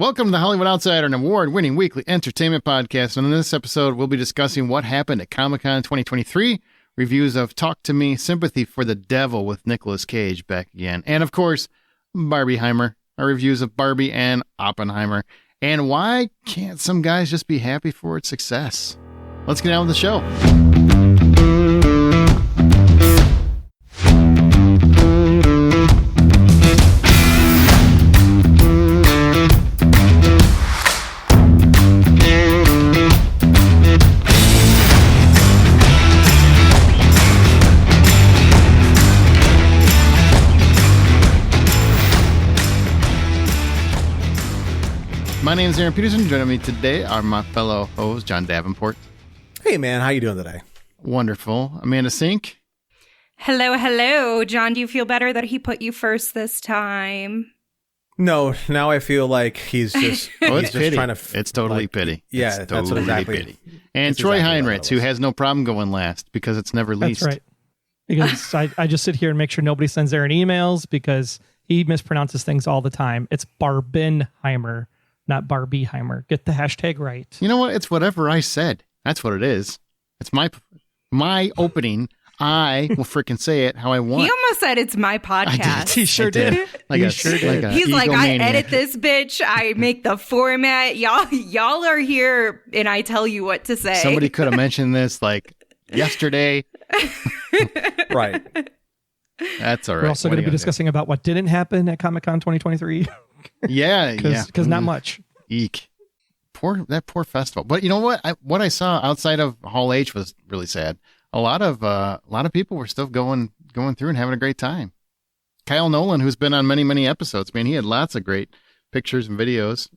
Welcome to the Hollywood Outsider, an award-winning weekly entertainment podcast. And in this episode, we'll be discussing what happened at Comic-Con 2023, reviews of Talk to Me, Sympathy for the Devil with Nicolas Cage back again, and of course, Barbieheimer, our reviews of Barbie and Oppenheimer. And why can't some guys just be happy for its success? Let's get on with the show. My name is Aaron Peterson. Joining me today are my fellow host, John Davenport. Hey, man. How you doing today? Wonderful. Amanda Sink. Hello, hello. John, do you feel better that he put you first this time? No, now I feel like he's just, it's just trying to... It's totally pity. Yeah, it's that's what exactly. Pity. And Troy exactly Heinrichs, who has no problem going last because it's never least. That's right. Because I just sit here and make sure nobody sends Aaron emails because he mispronounces things all the time. It's Barbenheimer, not Barbieheimer. Get the hashtag right. You know what? It's whatever I said. That's what it is. It's my opening. I will freaking say it how I want. He almost said it's my podcast. He sure did. He's like, I edit this bitch. I make the format. Y'all are here, and I tell you what to say. Somebody could have mentioned this like yesterday. Right. That's all right. We're also going to be discussing about what didn't happen at Comic-Con 2023. Yeah. Because not much. Eek. That poor festival. But you know what? What I saw outside of Hall H was really sad. A lot of people were still going through and having a great time. Kyle Nolan, who's been on many episodes, man, he had lots of great pictures and videos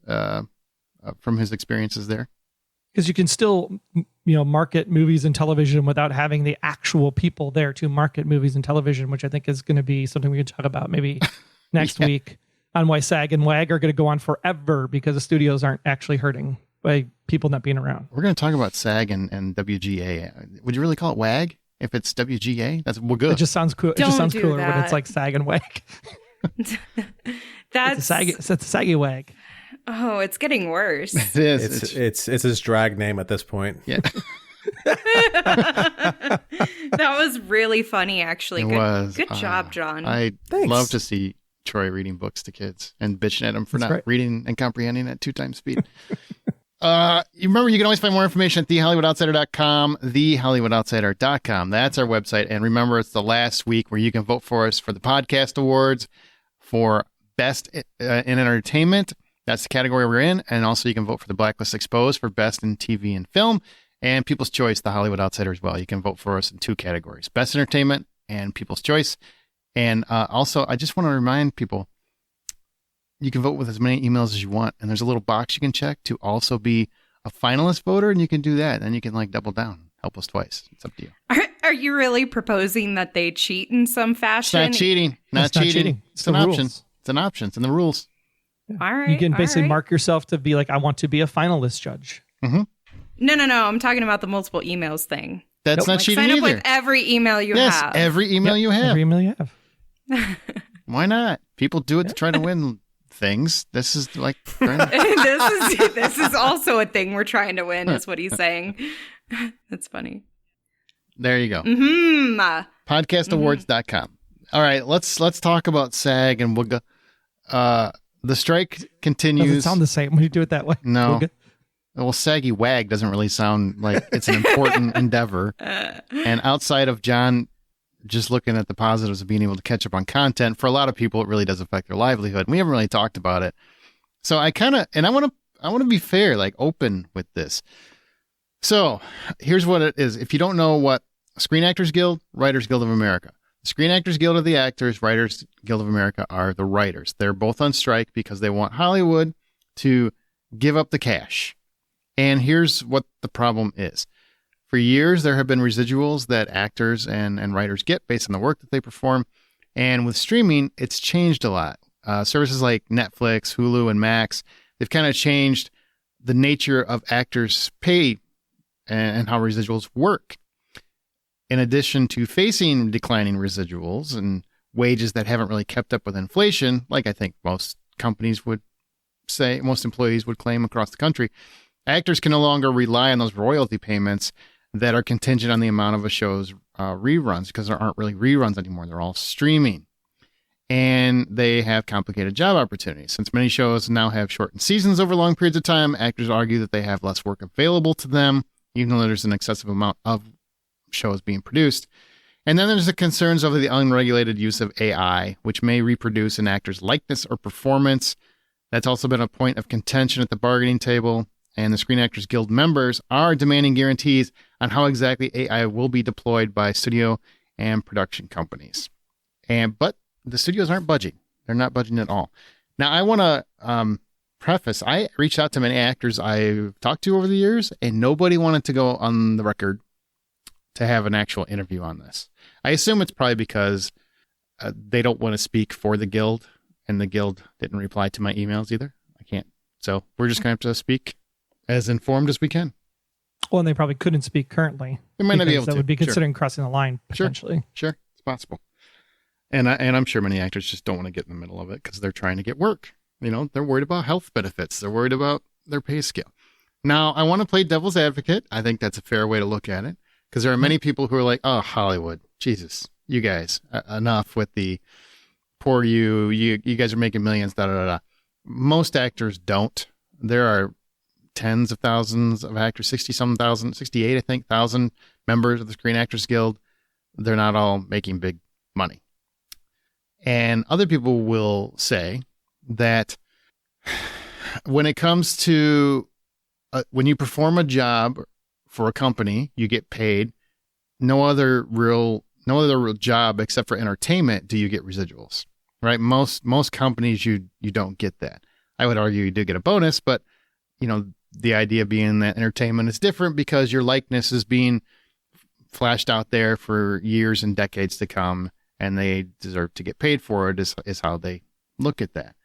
from his experiences there. Because you can still, market movies and television without having the actual people there to market movies and television, which I think is going to be something we can talk about maybe next week on why SAG and WAG are going to go on forever because the studios aren't actually hurting by people not being around. We're going to talk about SAG and WGA. Would you really call it WAG if it's WGA? That's good. It just sounds cool. It just sounds cooler when it's like SAG and WAG. It's a saggy WAG. Oh, it's getting worse. It is. It's his drag name at this point. Yeah. That was really funny, actually. Good job, John. Thanks. Love to see Troy reading books to kids and bitching at him for not reading and comprehending at 2x speed. You remember, you can always find more information at thehollywoodoutsiders.com, thehollywoodoutsiders.com. That's our website. And remember, it's the last week where you can vote for us for the podcast awards for best in entertainment. That's the category we're in. And also you can vote for the Blacklist Exposed for best in TV and film, and People's Choice, the Hollywood Outsider as well. You can vote for us in two categories, best entertainment and People's Choice. And also, I just want to remind people, you can vote with as many emails as you want. And there's a little box you can check to also be a finalist voter. And you can do that. Then you can double down. Help us twice. It's up to you. Are you really proposing that they cheat in some fashion? It's not cheating. Not cheating. It's an option. It's an option. It's in the rules. Yeah. All right. You can basically mark yourself to be like, I want to be a finalist judge. Mm-hmm. No. I'm talking about the multiple emails thing. That's not cheating either. Sign up with every email you have. Yes, every email you have. Every email you have. Why not? People do it to try to win things. This is like this is also a thing we're trying to win, is what he's saying. That's funny. There you go. Mm-hmm. Podcastawards.com. All right, let's talk about SAG and we'll go. The strike continues. Does it sound the same when you do it that way? No. Well, saggy WAG doesn't really sound like it's an important endeavor. And outside of John just looking at the positives of being able to catch up on content, for a lot of people, it really does affect their livelihood. We haven't really talked about it. So I want to be fair, open with this. So here's what it is. If you don't know what Screen Actors Guild, Writers Guild of America. The Screen Actors Guild are the actors, Writers Guild of America are the writers. They're both on strike because they want Hollywood to give up the cash. And here's what the problem is. For years, there have been residuals that actors and writers get based on the work that they perform. And with streaming, it's changed a lot. Services like Netflix, Hulu, and Max, they've kind of changed the nature of actors' pay and how residuals work. In addition to facing declining residuals and wages that haven't really kept up with inflation, like I think most companies would most employees would claim across the country, actors can no longer rely on those royalty payments that are contingent on the amount of a show's reruns, because there aren't really reruns anymore. They're all streaming. And they have complicated job opportunities. Since many shows now have shortened seasons over long periods of time, actors argue that they have less work available to them, even though there's an excessive amount of shows being produced. And then there's the concerns over the unregulated use of AI, which may reproduce an actor's likeness or performance. That's also been a point of contention at the bargaining table. And the Screen Actors Guild members are demanding guarantees on how exactly AI will be deployed by studio and production companies. But the studios aren't budging. They're not budging at all. Now, I want to preface, I reached out to many actors I've talked to over the years, and nobody wanted to go on the record to have an actual interview on this. I assume it's probably because they don't want to speak for the Guild, and the Guild didn't reply to my emails either. I can't. So we're just going to have to speak as informed as we can. Well, and they probably couldn't speak currently. They might not be able to. That would be considering crossing the line, potentially. Sure. It's possible. And I'm sure many actors just don't want to get in the middle of it because they're trying to get work. You know, they're worried about health benefits. They're worried about their pay scale. Now, I want to play devil's advocate. I think that's a fair way to look at it, because there are many people who are like, oh, Hollywood, Jesus, you guys, enough with the poor you guys are making millions, da, da, da, da. Most actors don't. There are tens of thousands of actors, 60-some thousand, 68, I think, thousand members of the Screen Actors Guild. They're not all making big money. And other people will say that when it comes to when you perform a job for a company, you get paid. No other real job except for entertainment do you get residuals, right? Most companies you don't get that. I would argue you do get a bonus, but you know, the idea being that entertainment is different because your likeness is being flashed out there for years and decades to come, and they deserve to get paid for it, is how they look at that.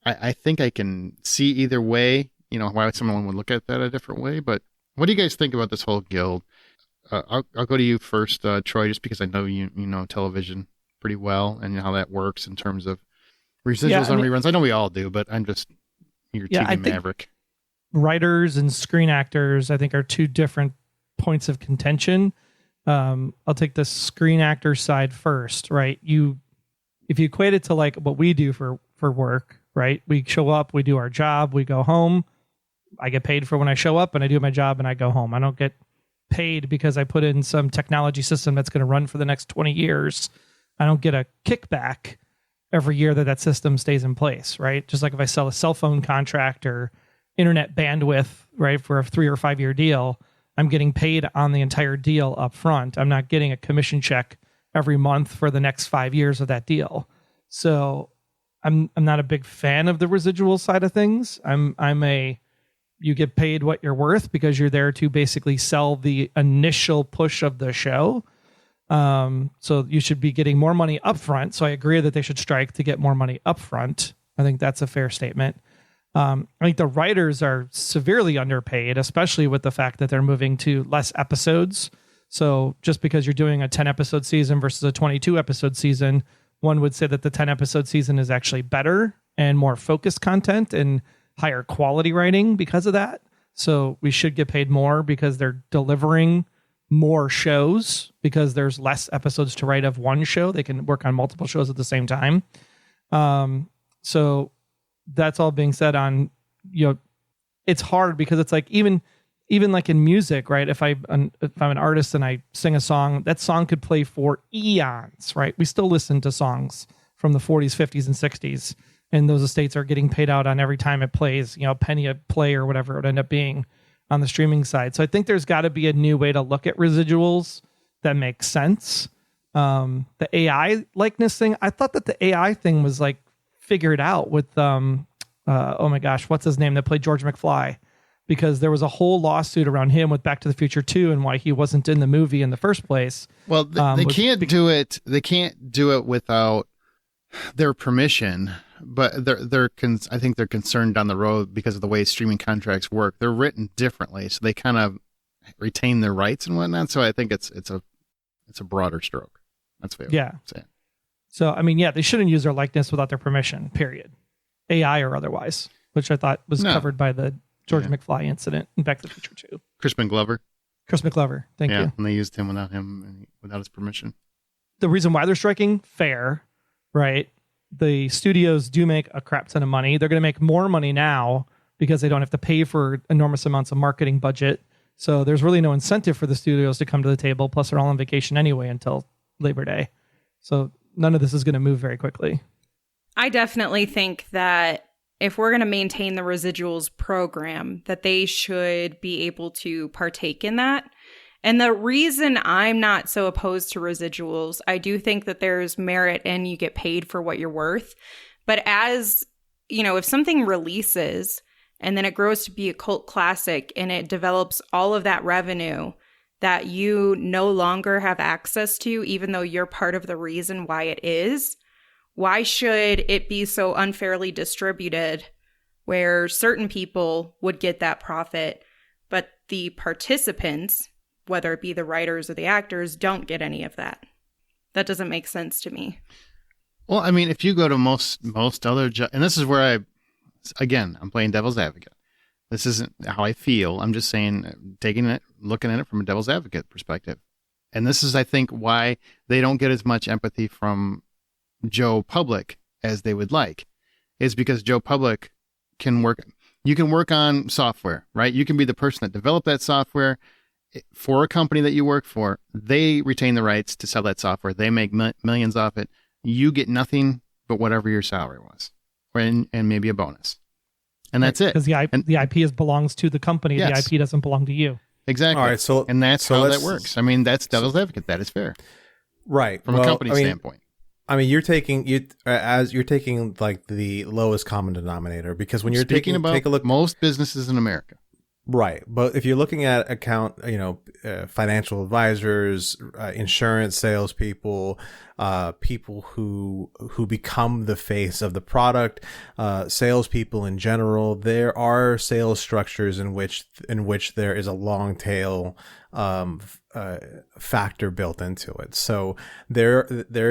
I think I can see either way, you know, why someone would look at that a different way. But what do you guys think about this whole Guild? I'll go to you first, Troy, just because I know you know television pretty well and how that works in terms of residuals on reruns. I know we all do, but I'm just your TV maverick. Writers and screen actors, I think, are two different points of contention. I'll take the screen actor side first, right? If you equate it to like what we do for work, right? We show up, we do our job, we go home. I get paid for when I show up and I do my job and I go home. I don't get paid because I put in some technology system that's going to run for the next 20 years. I don't get a kickback every year that system stays in place, right? Just like if I sell a cell phone contract or internet bandwidth, right, for a 3 or 5 year deal, I'm getting paid on the entire deal up front. I'm not getting a commission check every month for the next 5 years of that deal. So I'm not a big fan of the residual side of things. You get paid what you're worth because you're there to basically sell the initial push of the show. So you should be getting more money up front. So I agree that they should strike to get more money up front. I think that's a fair statement. I think the writers are severely underpaid, especially with the fact that they're moving to less episodes. So just because you're doing a 10 episode season versus a 22 episode season, one would say that the 10 episode season is actually better and more focused content and higher quality writing because of that. So we should get paid more because they're delivering more shows because there's less episodes to write of one show. They can work on multiple shows at the same time. So that's all being said on, it's hard because it's like, even like in music, right? If I'm an artist and I sing a song, that song could play for eons, right? We still listen to songs from the 40s, 50s, and 60s, and those estates are getting paid out on every time it plays, a penny a play or whatever it would end up being on the streaming side. So I think there's got to be a new way to look at residuals that makes sense. The AI likeness thing, I thought that the AI thing was like figured out with, oh my gosh, what's his name that played George McFly? Because there was a whole lawsuit around him with Back to the Future 2 and why he wasn't in the movie in the first place. Well, they can't do it. They can't do it without their permission. But I think they're concerned down the road because of the way streaming contracts work. They're written differently, so they kind of retain their rights and whatnot. So I think it's a broader stroke. That's what I'm saying. So I mean, they shouldn't use their likeness without their permission. Period. AI or otherwise. which I thought was covered by the George McFly incident in Back to the Future 2. Crispin Glover. Chris McGlover. Thank you. And they used him without his permission. The reason why they're striking, fair, right? The studios do make a crap ton of money. They're going to make more money now because they don't have to pay for enormous amounts of marketing budget. So there's really no incentive for the studios to come to the table. Plus, they're all on vacation anyway until Labor Day. So none of this is going to move very quickly. I definitely think that if we're going to maintain the residuals program, that they should be able to partake in that. And the reason I'm not so opposed to residuals, I do think that there's merit and you get paid for what you're worth. But as, you know, if something releases and then it grows to be a cult classic and it develops all of that revenue that you no longer have access to, even though you're part of the reason why it is, why should it be so unfairly distributed where certain people would get that profit, but the participants, whether it be the writers or the actors, don't get any of that? That doesn't make sense to me. Well, I mean, if you go to most other and this is where I'm playing devil's advocate. This isn't how I feel. I'm just saying, looking at it from a devil's advocate perspective. And this is, I think, why they don't get as much empathy from Joe Public as they would like, is because Joe Public you can work on software, right? You can be the person that developed that software for a company that you work for. They retain the rights to sell that software. They make millions off it. You get nothing but whatever your salary was, and maybe a bonus. And that's it. Because the IP belongs to the company. Yes. The IP doesn't belong to you. Exactly. All right, and that's how that works. I mean, that's devil's advocate. That is fair. Right. From a company standpoint. I mean, you're taking like the lowest common denominator, because when you're take a look, most businesses in America. Right. But if you're looking at financial advisors, insurance salespeople, people who become the face of the product, salespeople in general, there are sales structures in which there is a long tail factor built into it. So there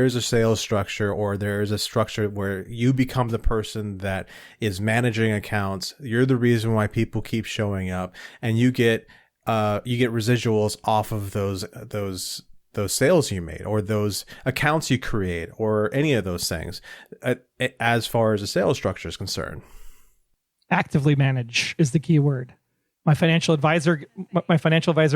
is a sales structure, or there is a structure where you become the person that is managing accounts. You're the reason why people keep showing up, and you get residuals off of those sales you made, or those accounts you create, or any of those things, as far as the sales structure is concerned. Actively manage is the key word. My financial advisor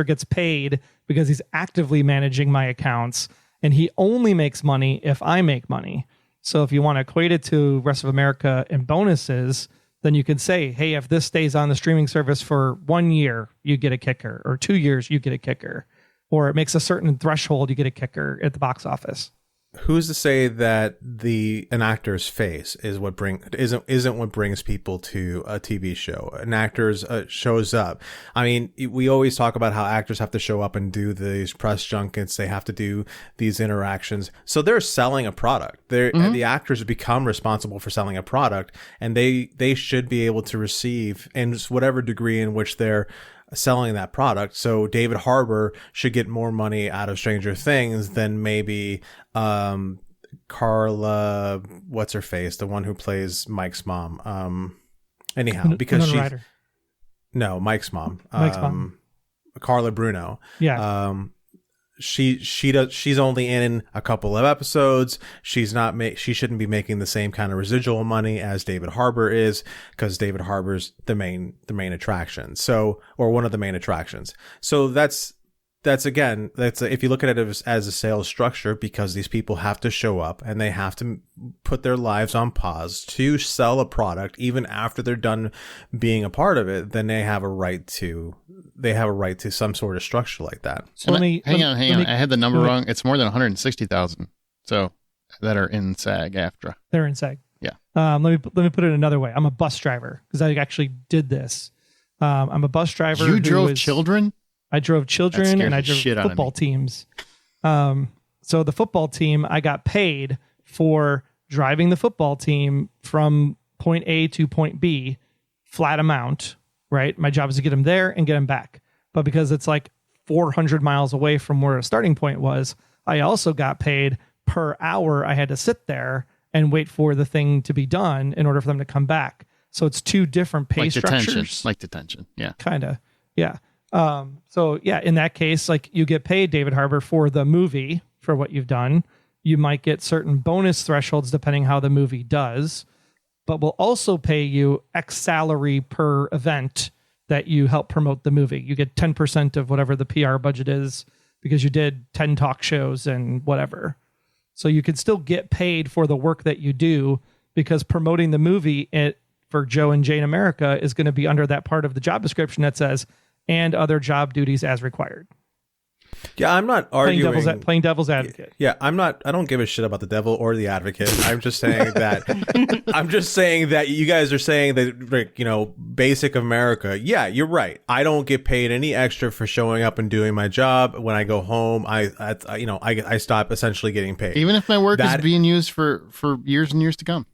gets paid because he's actively managing my accounts, and he only makes money if I make money. So if you want to equate it to rest of America and bonuses, then you could say, hey, if this stays on the streaming service for 1 year, you get a kicker, or 2 years, you get a kicker, or it makes a certain threshold, you get a kicker at the box office. Who's to say that an actor's face isn't what brings people to a TV show? An actor shows up. I mean, we always talk about how actors have to show up and do these press junkets. They have to do these interactions. So they're selling a product. The actors become responsible for selling a product, and they should be able to receive, in whatever degree in which they're selling that product. So David Harbour should get more money out of Stranger Things than maybe Carla, what's her face, the one who plays Mike's mom. Anyhow, because Mike's mom. Mike's mom. Carla Bruno. Yeah. She's only in a couple of episodes. She shouldn't be making the same kind of residual money as David Harbour is, because David Harbour's the main attraction. Or one of the main attractions. So that's if you look at it as a sales structure, because these people have to show up and they have to put their lives on pause to sell a product, even after they're done being a part of it, then they have a right to some sort of structure like that. So hang on. I had the number wrong. It's more than 160,000. So that are in SAG-AFTRA. They're in SAG. Yeah. Let me put it another way. I'm a bus driver, because I actually did this. I'm a bus driver. You drove children? I drove children, and I drove football teams. So the football team, I got paid for driving the football team from point A to point B, flat amount, right? My job is to get them there and get them back. But because it's like 400 miles away from where a starting point was, I also got paid per hour I had to sit there and wait for the thing to be done in order for them to come back. So it's two different pay like structures. detention. Yeah. Kind of. Yeah. So yeah, in that case, like you get paid, David Harbour, for the movie, for what you've done. You might get certain bonus thresholds depending how the movie does, but we'll also pay you X salary per event that you help promote the movie. You get 10% of whatever the PR budget is because you did 10 talk shows and whatever. So you could still get paid for the work that you do, because promoting the movie for Joe and Jane America is going to be under that part of the job description that says, and other job duties as required. Yeah, I'm not arguing. Playing devil's advocate. Yeah, I don't give a shit about the devil or the advocate. I'm just saying that you guys are saying that, basic America. Yeah, you're right. I don't get paid any extra for showing up and doing my job. When I go home, I stop essentially getting paid. Even if my work is being used for years and years to come.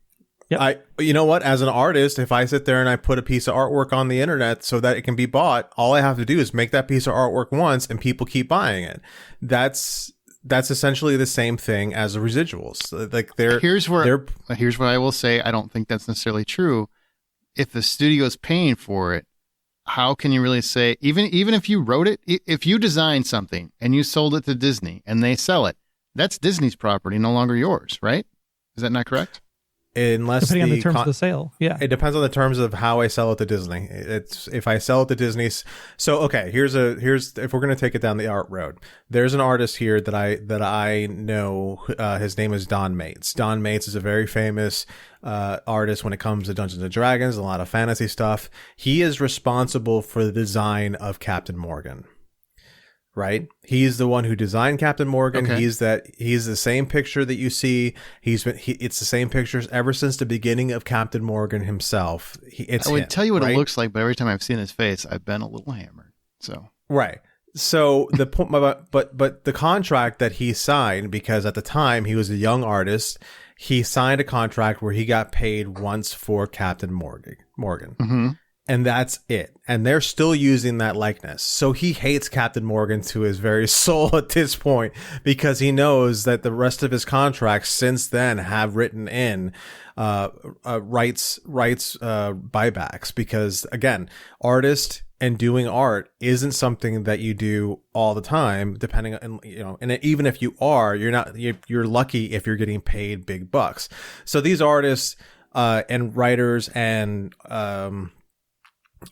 Yep. You know what? As an artist, if I sit there and I put a piece of artwork on the internet so that it can be bought, all I have to do is make that piece of artwork once and people keep buying it. That's essentially the same thing as the residuals. Like here's what I will say. I don't think that's necessarily true. If the studio is paying for it, how can you really say, even if you wrote it, if you designed something and you sold it to Disney and they sell it, that's Disney's property, no longer yours, right? Is that not correct? Unless depending on the terms of the sale. Yeah. It depends on the terms of how I sell it to Disney. It's if I sell it to Disney's. So, okay, here's if we're going to take it down the art road, there's an artist here that I know. His name is Don Mates. Don Mates is a very famous artist when it comes to Dungeons and Dragons, a lot of fantasy stuff. He is responsible for the design of Captain Morgan. Right? He's the one who designed Captain Morgan. Okay. He's the same picture that you see. It's the same pictures ever since the beginning of Captain Morgan himself. I would tell you what it looks like, but every time I've seen his face, I've been a little hammered. So right. So the point, but the contract that he signed, because at the time he was a young artist, he signed a contract where he got paid once for Captain Morgan. Mm-hmm. And that's it. And they're still using that likeness. So he hates Captain Morgan to his very soul at this point, because he knows that the rest of his contracts since then have written in rights buybacks. Because again, artist and doing art isn't something that you do all the time, depending on, and even if you are, you're lucky if you're getting paid big bucks. So these artists and writers and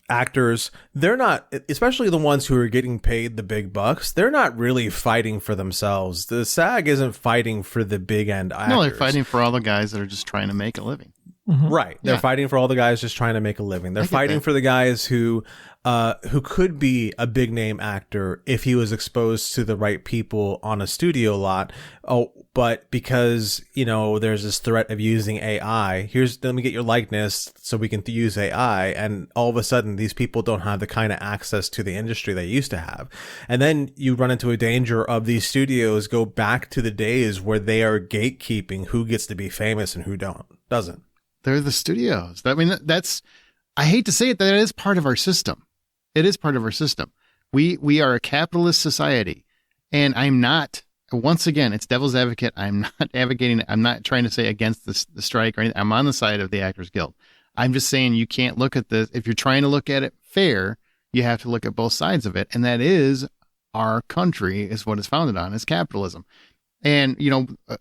actors, they're not, especially the ones who are getting paid the big bucks, they're not really fighting for themselves. The SAG isn't fighting for the big end actors. No, they're fighting for all the guys that are just trying to make a living. Mm-hmm. Right. They're fighting for all the guys just trying to make a living. They're fighting for the guys who could be a big name actor if he was exposed to the right people on a studio lot. Oh, but because, there's this threat of using AI, let me get your likeness so we can use AI. And all of a sudden, these people don't have the kind of access to the industry they used to have. And then you run into a danger of these studios go back to the days where they are gatekeeping who gets to be famous and who doesn't. They're the studios. I mean, I hate to say it, that is part of our system. It is part of our system. We are a capitalist society, and I'm not, once again, it's devil's advocate. I'm not advocating, I'm not trying to say against the strike or anything. I'm on the side of the Actors Guild. I'm just saying you can't look at this. If you're trying to look at it fair, you have to look at both sides of it. And that is, our country is what it's founded on, is capitalism. And,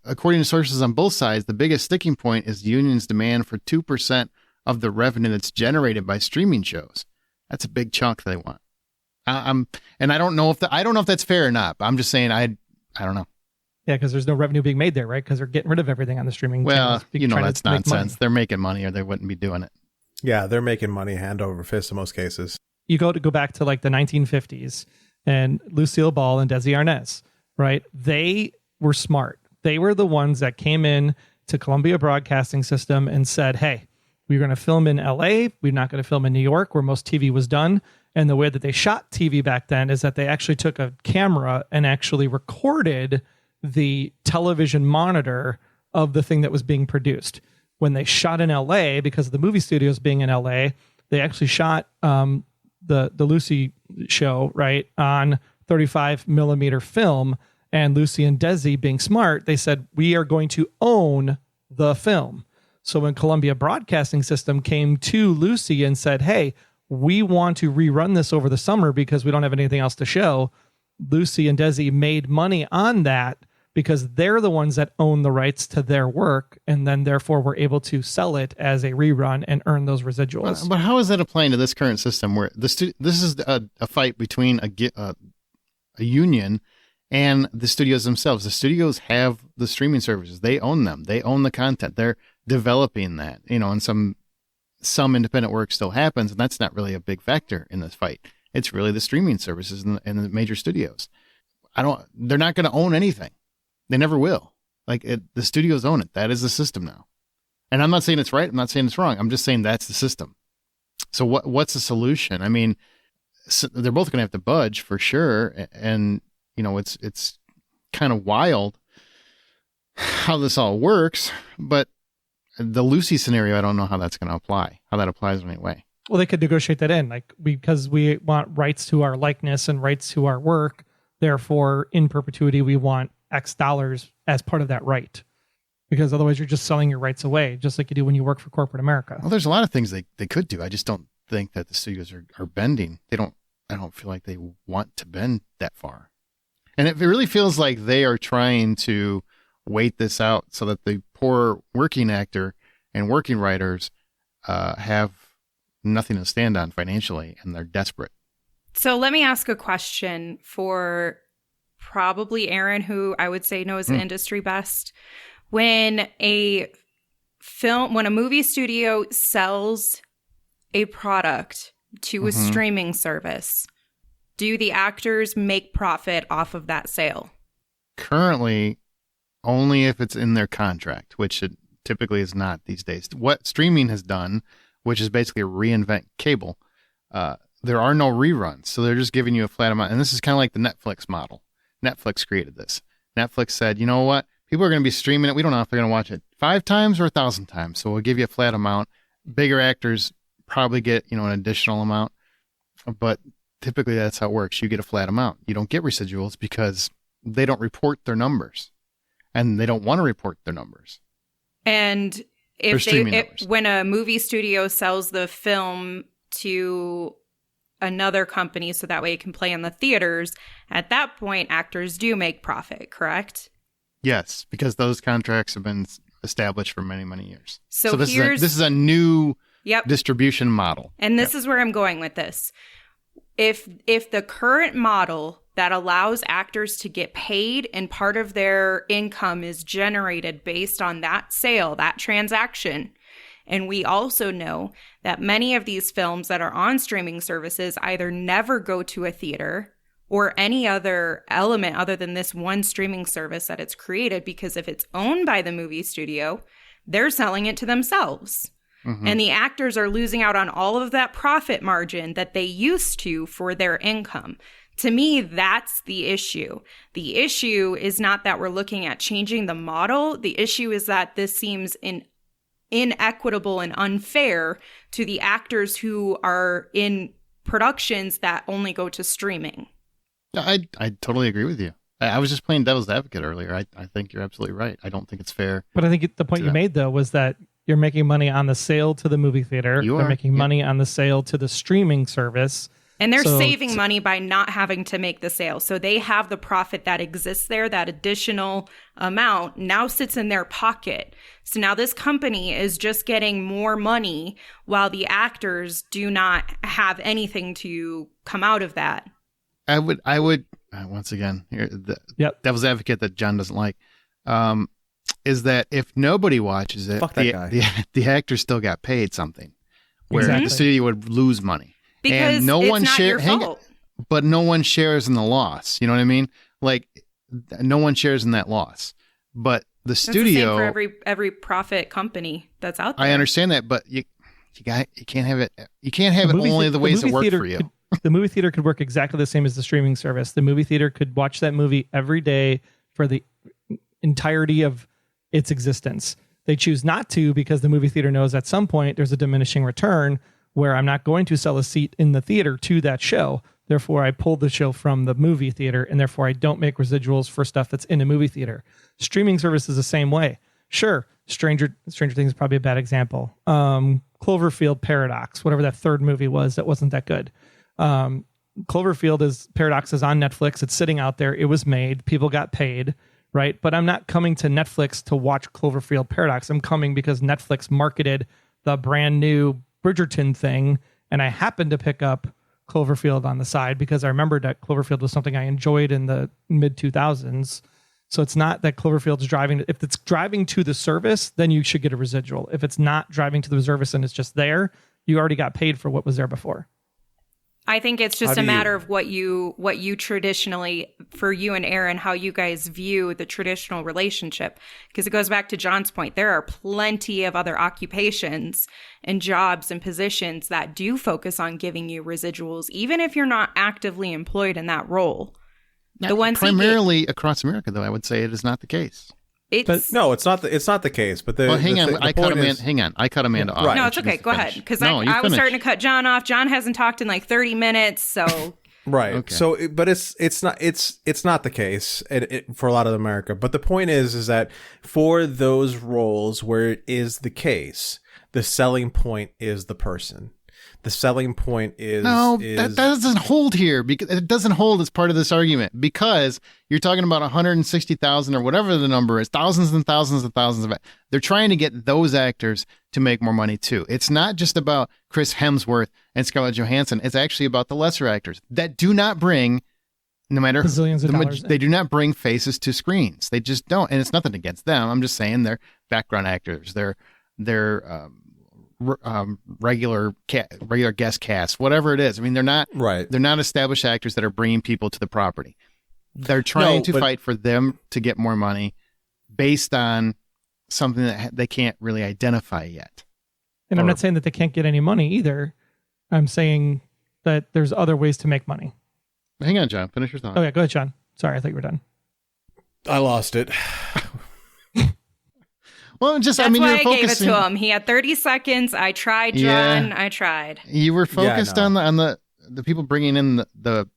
according to sources on both sides, the biggest sticking point is the union's demand for 2% of the revenue that's generated by streaming shows. That's a big chunk they want. And I don't know if that's fair or not. But I'm just saying I don't know. Yeah, because there's no revenue being made there, right? Because they're getting rid of everything on the streaming. Well, channels, that's nonsense. They're making money, or they wouldn't be doing it. Yeah, they're making money hand over fist in most cases. You go back to like the 1950s, and Lucille Ball and Desi Arnaz, right? They were smart. They were the ones that came in to Columbia Broadcasting System and said, hey, we're going to film in LA. We're not going to film in New York, where most TV was done. And the way that they shot TV back then is that they actually took a camera and actually recorded the television monitor of the thing that was being produced. When they shot in LA, because of the movie studios being in LA, they actually shot the Lucy show, right, on 35 millimeter film. And Lucy and Desi, being smart, they said, we are going to own the film. So when Columbia Broadcasting System came to Lucy and said, hey, we want to rerun this over the summer because we don't have anything else to show, Lucy and Desi made money on that because they're the ones that own the rights to their work, and then therefore were able to sell it as a rerun and earn those residuals. But how is that applying to this current system where this is a fight between a union and the studios themselves? The studios have the streaming services. They own them. They own the content. They're developing that, and some independent work still happens, and that's not really a big factor in this fight. It's really the streaming services and the major studios. They're not going to own anything. They never will. The studios own it. That is the system now. And I'm not saying it's right. I'm not saying it's wrong. I'm just saying that's the system. So what's the solution? I mean, they're both going to have to budge for sure. And, it's kind of wild how this all works, but the Lucy scenario, I don't know how that's going to apply, how that applies in any way. Well, they could negotiate that in, because we want rights to our likeness and rights to our work. Therefore, in perpetuity, we want X dollars as part of that right. Because otherwise, you're just selling your rights away, just like you do when you work for corporate America. Well, there's a lot of things they could do. I just don't think that the studios are bending. I don't feel like they want to bend that far. And it really feels like they are trying to wait this out so that the poor working actor and working writers have nothing to stand on financially, and they're desperate. So let me ask a question for probably Aaron, who I would say knows the industry best. When a movie studio sells a product to a streaming service, do the actors make profit off of that sale? Currently, only if it's in their contract, which it typically is not these days. What streaming has done, which is basically reinvent cable, there are no reruns. So they're just giving you a flat amount. And this is kind of like the Netflix model. Netflix created this. Netflix said, you know what? People are going to be streaming it. We don't know if they're going to watch it 5 times or 1,000 times. So we'll give you a flat amount. Bigger actors probably get, an additional amount. But typically that's how it works. You get a flat amount. You don't get residuals because they don't report their numbers. And they don't want to report their numbers. And when a movie studio sells the film to another company so that way it can play in the theaters, at that point, actors do make profit, correct? Yes, because those contracts have been established for many, many years. So this is a new distribution model. And this is where I'm going with this. If the current model that allows actors to get paid and part of their income is generated based on that sale, that transaction, and we also know that many of these films that are on streaming services either never go to a theater or any other element other than this one streaming service that it's created, because if it's owned by the movie studio, they're selling it to themselves. And the actors are losing out on all of that profit margin that they used to for their income. To me, that's the issue. The issue is not that we're looking at changing the model. The issue is that this seems inequitable and unfair to the actors who are in productions that only go to streaming. I totally agree with you. I was just playing devil's advocate earlier. I think you're absolutely right. I don't think it's fair. But I think the point you made, though, was that you're making money on the sale to the movie theater. They're making money on the sale to the streaming service. And they're saving money by not having to make the sale. So they have the profit that exists there. That additional amount now sits in their pocket. So now this company is just getting more money while the actors do not have anything to come out of that. I would once again, here, the devil's advocate that John doesn't like, is that if nobody watches it, the actors still got paid something, where the studio would lose money. Because and no it's one not your fault. But no one shares in the loss. You know what I mean? No one shares in that loss. But the studio, that's the same for every profit company that's out there. I understand that, but you can't have it. You can't have it only the ways it work for you. The movie theater could work exactly the same as the streaming service. The movie theater could watch that movie every day for the entirety of its existence. They choose not to because the movie theater knows at some point there's a diminishing return where I'm not going to sell a seat in the theater to that show. Therefore, I pull the show from the movie theater, and therefore I don't make residuals for stuff that's in a movie theater. Streaming service is the same way. Sure, Stranger Things is probably a bad example. Cloverfield Paradox, whatever that third movie was, that wasn't that good. Paradox is on Netflix. It's sitting out there. It was made. People got paid, right? But I'm not coming to Netflix to watch Cloverfield Paradox. I'm coming because Netflix marketed the brand new Bridgerton thing, and I happened to pick up Cloverfield on the side because I remembered that Cloverfield was something I enjoyed in the mid 2000s. So it's not that Cloverfield's driving. If it's driving to the service, then you should get a residual. If it's not driving to the service and it's just there, you already got paid for what was there before. I think it's just a matter of what you traditionally, for you and Aaron, how you guys view the traditional relationship. Because it goes back to John's point. There are plenty of other occupations and jobs and positions that do focus on giving you residuals, even if you're not actively employed in that role. The ones primarily across America, though, I would say it is not the case. No, it's not the case. But hang on, I cut Amanda off. Right. No, it's okay. Go ahead, because I was starting to cut John off. John hasn't talked in like 30 minutes, so right. Okay. So, but it's not the case for a lot of America. But the point is that for those roles where it is the case, the selling point is the person. The selling point is that doesn't hold here, because it doesn't hold as part of this argument, because you're talking about 160,000 or whatever the number is, thousands and thousands and thousands of it. They're trying to get those actors to make more money too. It's not just about Chris Hemsworth and Scarlett Johansson. It's actually about the lesser actors that do not bring, no matter bazillions of dollars. They do not bring faces to screens. They just don't, and it's nothing against them. I'm just saying they're background actors. They're regular guest cast, whatever it is. I mean, they're not right. They're not established actors that are bringing people to the property. They're trying to fight for them to get more money based on something that they can't really identify yet. And I'm not saying that they can't get any money either. I'm saying that there's other ways to make money. Hang on, John. Finish your thought. Oh yeah, go ahead, John. Sorry, I thought you were done. I lost it. Well, that's why I gave it to him. He had 30 seconds. I tried, John. Yeah. I tried. You were focused on the people bringing in the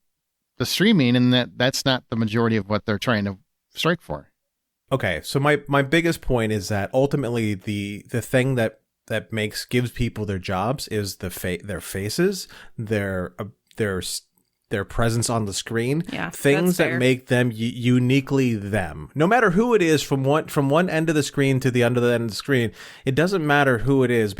streaming, and that's not the majority of what they're trying to strike for. Okay, so my biggest point is that ultimately the thing that gives people their jobs is their faces, their presence on the screen, things that make them uniquely them. No matter who it is, from one end of the screen to the other end of the screen, it doesn't matter who it is,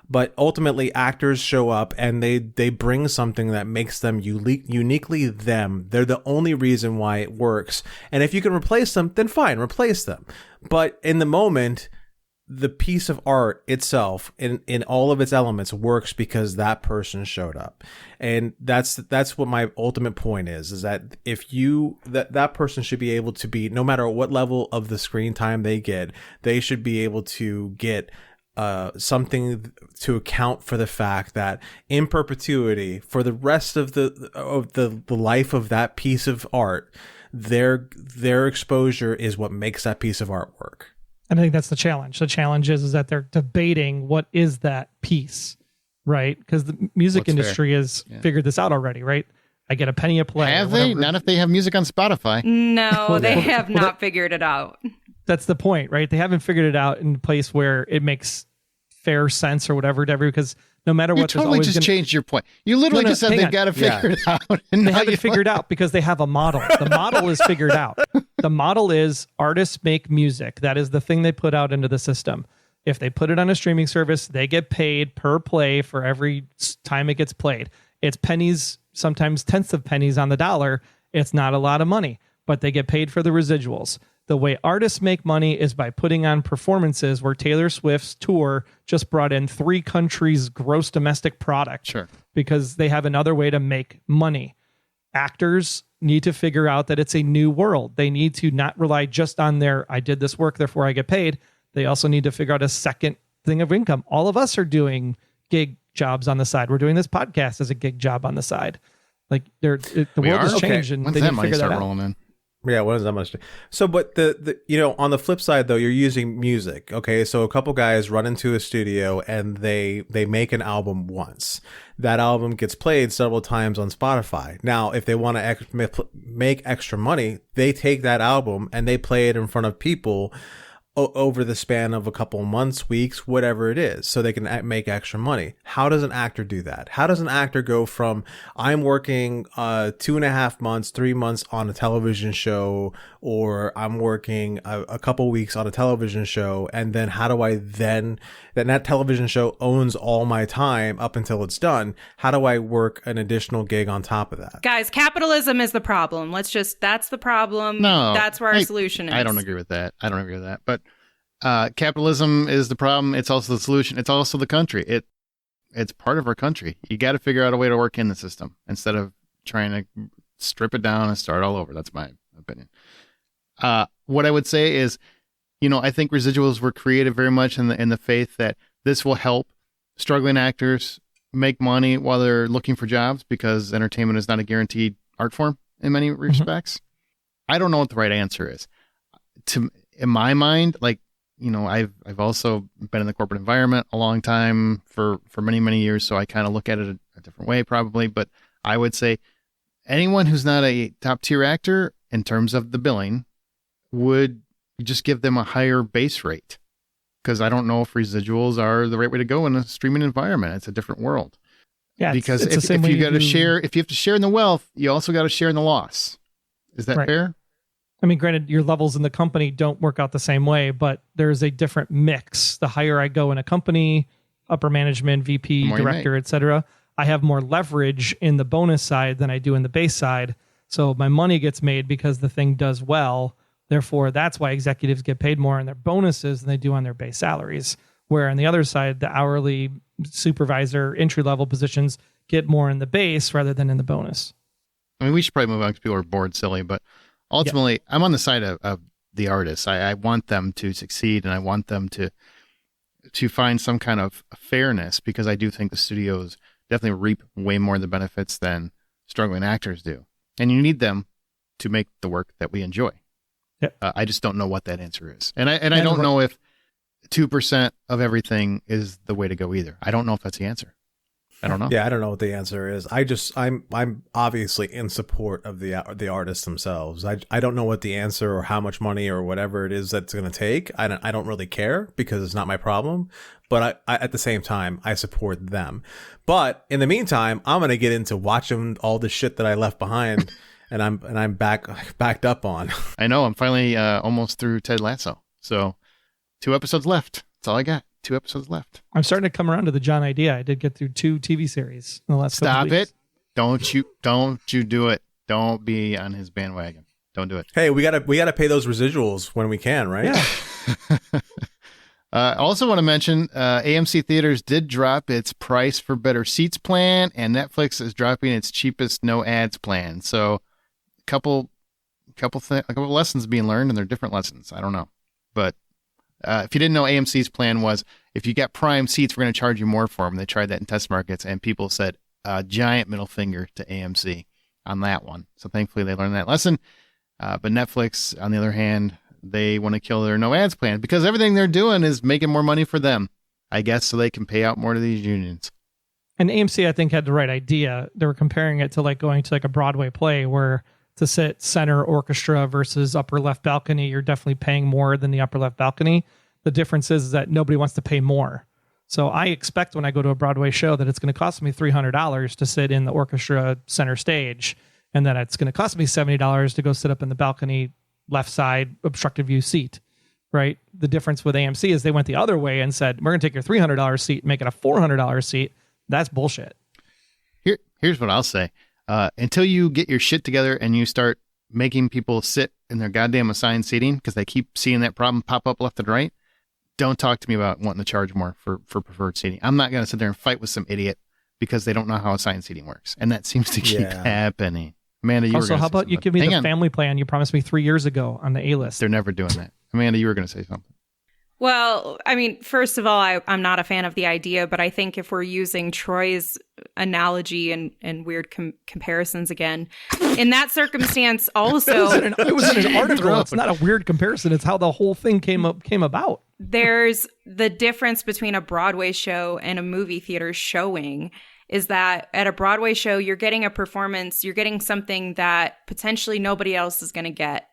but ultimately actors show up and they bring something that makes them uniquely them. They're the only reason why it works. And if you can replace them, then fine, replace them. But in the moment, the piece of art itself in all of its elements works because that person showed up. And that's what my ultimate point is that if that person should be able to be, no matter what level of the screen time they get, they should be able to get something to account for the fact that in perpetuity, for the rest of the life of that piece of art, their exposure is what makes that piece of art work. And I think that's the challenge. The challenge is that they're debating what is that piece, right? Because the music industry has figured this out already, right? I get a penny a play. Have they? Not if they have music on Spotify. No, they have not figured it out. That's the point, right? They haven't figured it out in a place where it makes fair sense or whatever, because no matter what, you totally just changed your point. You literally just said they've got to figure it out. And they haven't figured out because they have a model. The model is figured out. The model is artists make music. That is the thing they put out into the system. If they put it on a streaming service, they get paid per play for every time it gets played. It's pennies, sometimes tenths of pennies on the dollar. It's not a lot of money, but they get paid for the residuals. The way artists make money is by putting on performances where Taylor Swift's tour just brought in 3 countries' gross domestic product. Sure. Because they have another way to make money. Actors need to figure out that it's a new world. They need to not rely just on I did this work, therefore I get paid. They also need to figure out a second thing of income. All of us are doing gig jobs on the side. We're doing this podcast as a gig job on the side. Like the world has changed, and they need to figure that out. Rolling in? Yeah, what is that much? So, but the on the flip side though, you're using music. Okay, so a couple guys run into a studio and they make an album once. That album gets played several times on Spotify. Now, if they want to make extra money, they take that album and they play it in front of people over the span of a couple of months, weeks, whatever it is, so they can make extra money. How does an actor do that? How does an actor go from, I'm working 2.5 months, 3 months on a television show, or I'm working a couple weeks on a television show, and then how do I then, that television show owns all my time up until it's done. How do I work an additional gig on top of that? Guys, capitalism is the problem. That's the problem. No, that's where our solution is. I don't agree with that. But capitalism is the problem. It's also the solution. It's also the country. It's part of our country. You got to figure out a way to work in the system instead of trying to strip it down and start all over. That's my opinion. What I would say is, I think residuals were created very much in the faith that this will help struggling actors make money while they're looking for jobs, because entertainment is not a guaranteed art form in many respects. I don't know what the right answer is. In my mind, I've also been in the corporate environment a long time for many, many years. So I kind of look at it a different way probably, but I would say anyone who's not a top tier actor in terms of the billing would just give them a higher base rate. Because I don't know if residuals are the right way to go in a streaming environment. It's a different world. Yeah, because if you got to share, if you have to share in the wealth, you also got to share in the loss. Is that fair? I mean, granted, your levels in the company don't work out the same way, but there's a different mix. The higher I go in a company, upper management, VP, director, etc., I have more leverage in the bonus side than I do in the base side. So my money gets made because the thing does well. Therefore, that's why executives get paid more on their bonuses than they do on their base salaries. Where on the other side, the hourly supervisor entry-level positions get more in the base rather than in the bonus. I mean, we should probably move on because people are bored silly, but ultimately, I'm on the side of the artists. I want them to succeed, and I want them to find some kind of fairness, because I do think the studios definitely reap way more of the benefits than struggling actors do. And you need them to make the work that we enjoy. Yep. I just don't know what that answer is. And I don't know if 2% of everything is the way to go either. I don't know if that's the answer. I don't know. Yeah, I don't know what the answer is. I'm obviously in support of the artists themselves. I don't know what the answer or how much money or whatever it is that's going to take. I don't really care, because it's not my problem. But I at the same time, I support them. But in the meantime, I'm going to get into watching all the shit that I left behind. And I'm backed up on. I know. I'm finally almost through Ted Lasso. So 2 episodes left. That's all I got. 2 episodes left. I'm starting to come around to the John idea. I did get through 2 TV series in the last couple of weeks. Stop it. Don't you do it. Don't be on his bandwagon. Don't do it. Hey, we gotta pay those residuals when we can, right? Yeah. I also want to mention AMC Theaters did drop its price for better seats plan, and Netflix is dropping its cheapest no ads plan. So a couple lessons being learned, and they're different lessons. I don't know. But if you didn't know, AMC's plan was, if you got Prime seats, we're going to charge you more for them. They tried that in test markets, and people said giant middle finger to AMC on that one. So thankfully they learned that lesson. But Netflix, on the other hand, they want to kill their no ads plan, because everything they're doing is making more money for them, I guess, so they can pay out more to these unions. And AMC, I think, had the right idea. They were comparing it to going to a Broadway play, where to sit center orchestra versus upper left balcony, you're definitely paying more than the upper left balcony. The difference is that nobody wants to pay more. So I expect when I go to a Broadway show that it's going to cost me $300 to sit in the orchestra center stage, and then it's going to cost me $70 to go sit up in the balcony left side obstructed view seat, right? The difference with AMC is they went the other way and said, we're going to take your $300 seat and make it a $400 seat. That's bullshit. Here's what I'll say. Until you get your shit together and you start making people sit in their goddamn assigned seating, because they keep seeing that problem pop up left and right, don't talk to me about wanting to charge more for preferred seating. I'm not going to sit there and fight with some idiot because they don't know how assigned seating works. And that seems to keep happening. Amanda, also, how about you give me the family plan you promised me 3 years ago on the A-list? They're never doing that. Amanda, you were going to say something. Well, I mean, first of all, I'm not a fan of the idea, but I think if we're using Troy's analogy and weird comparisons again, in that circumstance also... it was in an article. It's not a weird comparison. It's how the whole thing came about. There's the difference between a Broadway show and a movie theater showing is that at a Broadway show, you're getting a performance, you're getting something that potentially nobody else is going to get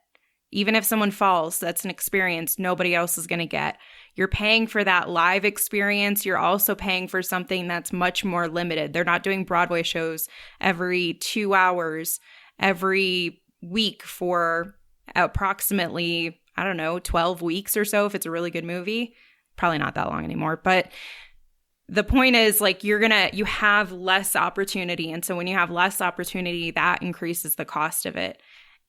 Even if someone falls, that's an experience nobody else is going to get. You're paying for that live experience. You're also paying for something that's much more limited. They're not doing Broadway shows every 2 hours, every week for approximately, I don't know, 12 weeks or so if it's a really good movie. Probably not that long anymore. But the point is, like, you have less opportunity. And so when you have less opportunity, that increases the cost of it.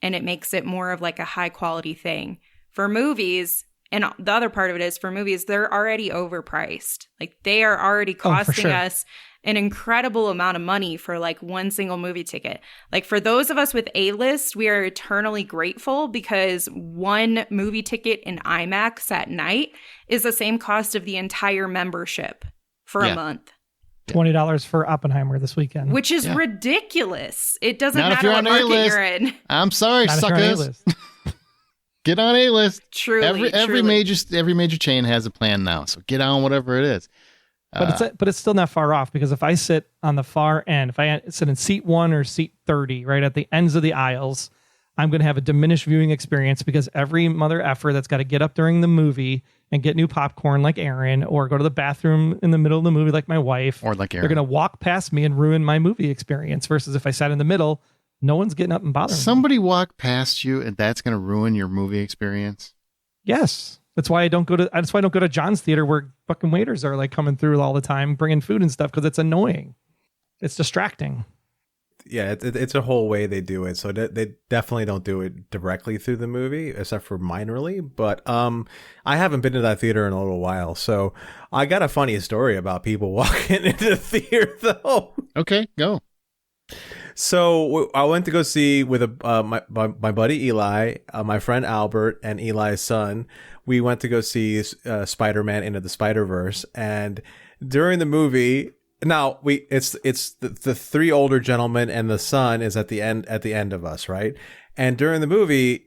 And it makes it more of like a high quality thing. For movies, and the other part of it is for movies, they're already overpriced. Like, they are already costing us an incredible amount of money for like one single movie ticket. Like, for those of us with A-list, we are eternally grateful because one movie ticket in IMAX at night is the same cost of the entire membership for a month. $20 for Oppenheimer this weekend. Which is ridiculous. It doesn't Not matter what market you're in. I'm sorry, Not if you're on suckers. A-list. Get on A-list. Truly, Every major chain has a plan now, so get on whatever it is. But it's still not far off, because if I sit on the far end, if I sit in seat 1 or seat 30, right at the ends of the aisles, I'm going to have a diminished viewing experience, because every mother effer that's got to get up during the movie and get new popcorn like Aaron, or go to the bathroom in the middle of the movie like my wife, or like Aaron, they're going to walk past me and ruin my movie experience. Versus if I sat in the middle, no one's getting up and bothering me. Somebody walk past you, and that's going to ruin your movie experience. Yes. That's why I don't go to John's theater, where fucking waiters are like coming through all the time, bringing food and stuff, because it's annoying. It's distracting. Yeah, it's a whole way they do it. So they definitely don't do it directly through the movie, except for minorly. But I haven't been to that theater in a little while, so I got a funny story about people walking into the theater, though. Okay, go. So I went to go see with my buddy Eli, my friend Albert, and Eli's son. We went to go see Spider-Man Into the Spider-Verse, and during the movie, now it's the three older gentlemen, and the son is at the end of us, right? And during the movie,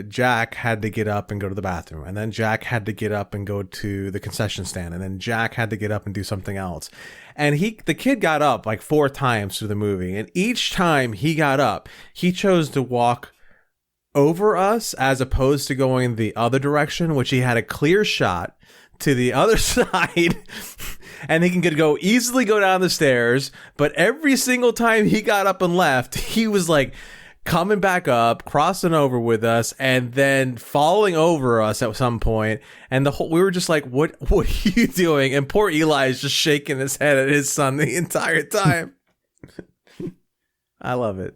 Jack had to get up and go to the bathroom, and then Jack had to get up and go to the concession stand, and then Jack had to get up and do something else. And the kid got up like 4 times through the movie, and each time he got up, he chose to walk over us as opposed to going the other direction, which he had a clear shot to the other side, and he could easily go down the stairs. But every single time he got up and left, he was like coming back up, crossing over with us, and then falling over us at some point. And we were just like, what are you doing? And poor Eli is just shaking his head at his son the entire time. I love it.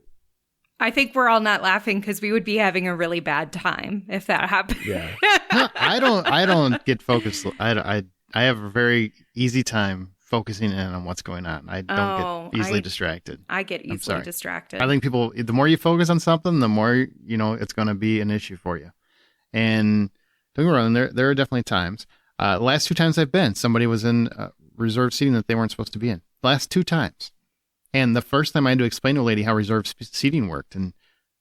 I think we're all not laughing because we would be having a really bad time if that happened. Yeah. No, I don't get focused. I have a very easy time focusing in on what's going on. I don't get easily distracted. I get easily distracted. I think the more you focus on something, the more, it's going to be an issue for you. And don't get me wrong, there are definitely times. The last 2 times I've been, somebody was in reserved seating that they weren't supposed to be in. Last 2 times. And the first time I had to explain to a lady how reserved seating worked, and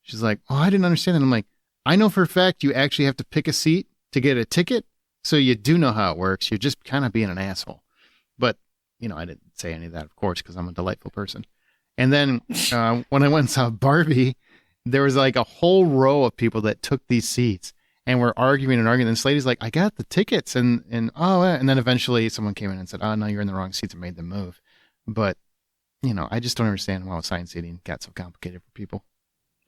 she's like, "Oh, I didn't understand that." I'm like, "I know for a fact you actually have to pick a seat to get a ticket, so you do know how it works. You're just kind of being an asshole." But, I didn't say any of that, of course, because I'm a delightful person. And then when I went and saw Barbie, there was like a whole row of people that took these seats and were arguing. And this lady's like, "I got the tickets." And then eventually someone came in and said, "Oh, no, you're in the wrong seats," and made them move. But I just don't understand why assigned seating got so complicated for people.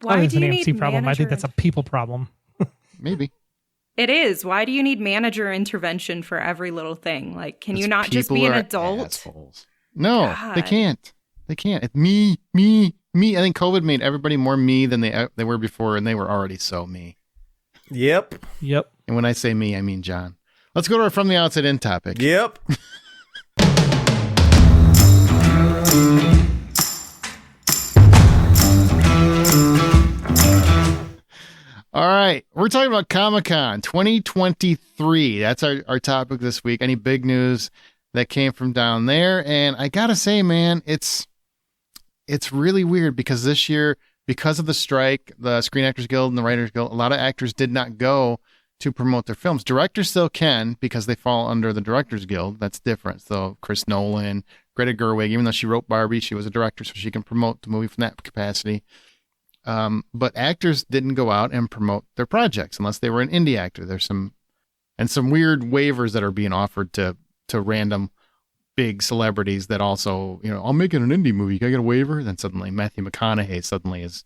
Why do you an need AMC problem? I think that's a people problem. Maybe. It is. Why do you need manager intervention for every little thing? Like, can you not just be an adult? Assholes. No, God. They can't. It's me. I think COVID made everybody more me than they were before, and they were already so me. Yep. And when I say me, I mean John. Let's go to our From the Outside In topic. Yep. All right. We're talking about Comic-Con 2023. That's our topic this week. Any big news that came from down there? And I got to say, man, it's really weird because this year, because of the strike, the Screen Actors Guild and the Writers Guild, a lot of actors did not go to promote their films. Directors still can because they fall under the Directors Guild. That's different. So Chris Nolan, Greta Gerwig, even though she wrote Barbie, she was a director, so she can promote the movie from that capacity. But actors didn't go out and promote their projects unless they were an indie actor. There's some weird waivers that are being offered to random big celebrities that also, I'll make it an indie movie. Can I get a waiver? Then suddenly Matthew McConaughey suddenly is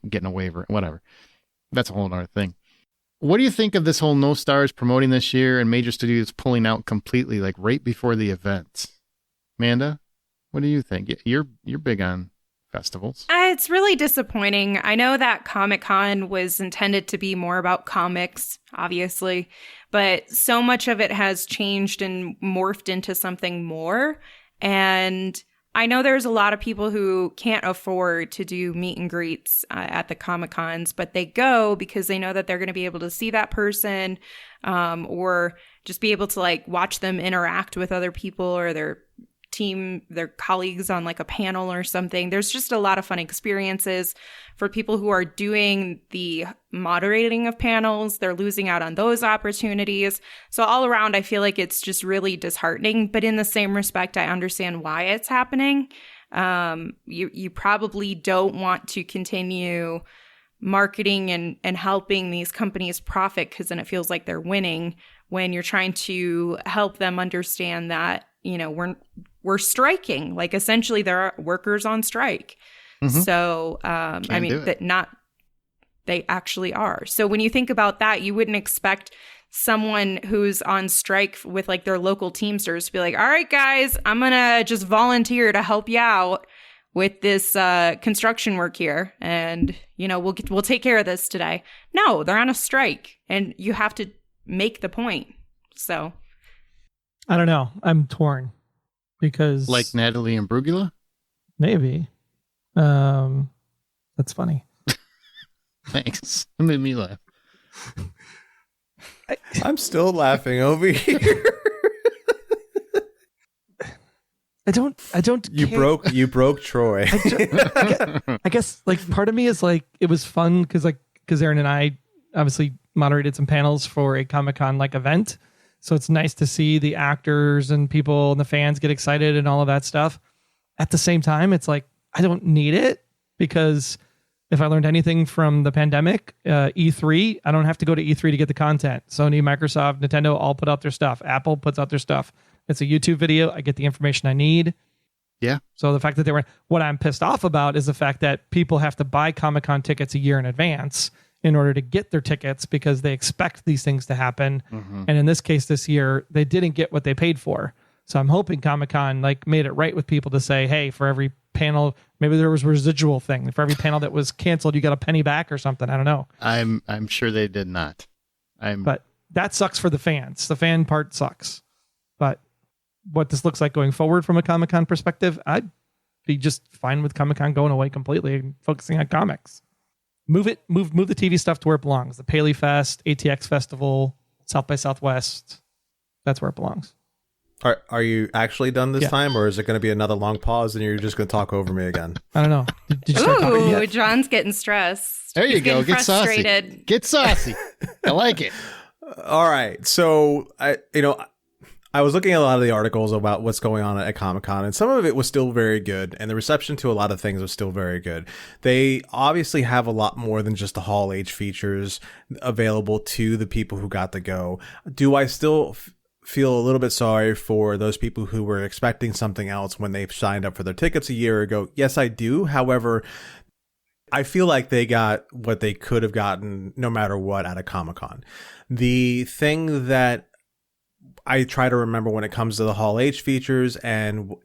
getting a waiver, whatever. That's a whole other thing. What do you think of this whole no stars promoting this year and major studios pulling out completely, like right before the event? Amanda, what do you think? You're big on festivals. It's really disappointing. I know that Comic-Con was intended to be more about comics, obviously, but so much of it has changed and morphed into something more. And I know there's a lot of people who can't afford to do meet and greets at the Comic-Cons, but they go because they know that they're going to be able to see that person, or just be able to like watch them interact with other people or their team, their colleagues on like a panel or something. There's just a lot of fun experiences for people who are doing the moderating of panels. They're losing out on those opportunities. So all around, I feel like it's just really disheartening. But in the same respect, I understand why it's happening. You probably don't want to continue marketing and helping these companies profit because then it feels like they're winning when you're trying to help them understand that, we're striking. Like essentially there are workers on strike. Mm-hmm. So, they actually are. So when you think about that, you wouldn't expect someone who's on strike with like their local Teamsters to be like, all right, guys, I'm going to just volunteer to help you out with this construction work here. And, we'll take care of this today. No, they're on a strike and you have to make the point. So I don't know. I'm torn because like Natalie and Brugula? Maybe. That's funny. Thanks. That made me laugh. I'm still laughing over here. I don't You care. broke Troy. I guess like part of me is like it was fun because Aaron and I obviously moderated some panels for a Comic-Con like event. So it's nice to see the actors and people and the fans get excited and all of that stuff. At the same time, it's like, I don't need it because if I learned anything from the pandemic, E3, I don't have to go to E3 to get the content. Sony, Microsoft, Nintendo all put out their stuff. Apple puts out their stuff. It's a YouTube video. I get the information I need. Yeah. So the fact that what I'm pissed off about is the fact that people have to buy Comic-Con tickets a year in advance in order to get their tickets because they expect these things to happen. Mm-hmm. And in this case, this year, they didn't get what they paid for. So I'm hoping Comic-Con like made it right with people to say, hey, for every panel, maybe there was a residual thing. For every panel that was canceled, you got a penny back or something. I don't know. I'm sure they did not. But that sucks for the fans. The fan part sucks. But what this looks like going forward from a Comic-Con perspective, I'd be just fine with Comic-Con going away completely and focusing on comics. Move the TV stuff to where it belongs. The Paley Fest, ATX Festival, South by Southwest. That's where it belongs. Are you actually done this time, or is it going to be another long pause and you're just going to talk over me again? I don't know. Did you start talking yet? John's getting stressed. There you He's go. Get frustrated. Saucy. Get saucy. I like it. All right. So I was looking at a lot of the articles about what's going on at Comic-Con, and some of it was still very good, and the reception to a lot of things was still very good. They obviously have a lot more than just the Hall H features available to the people who got to go. Do I still feel a little bit sorry for those people who were expecting something else when they signed up for their tickets a year ago? Yes, I do. However, I feel like they got what they could have gotten no matter what out of Comic-Con. The thing that I try to remember when it comes to the Hall H features and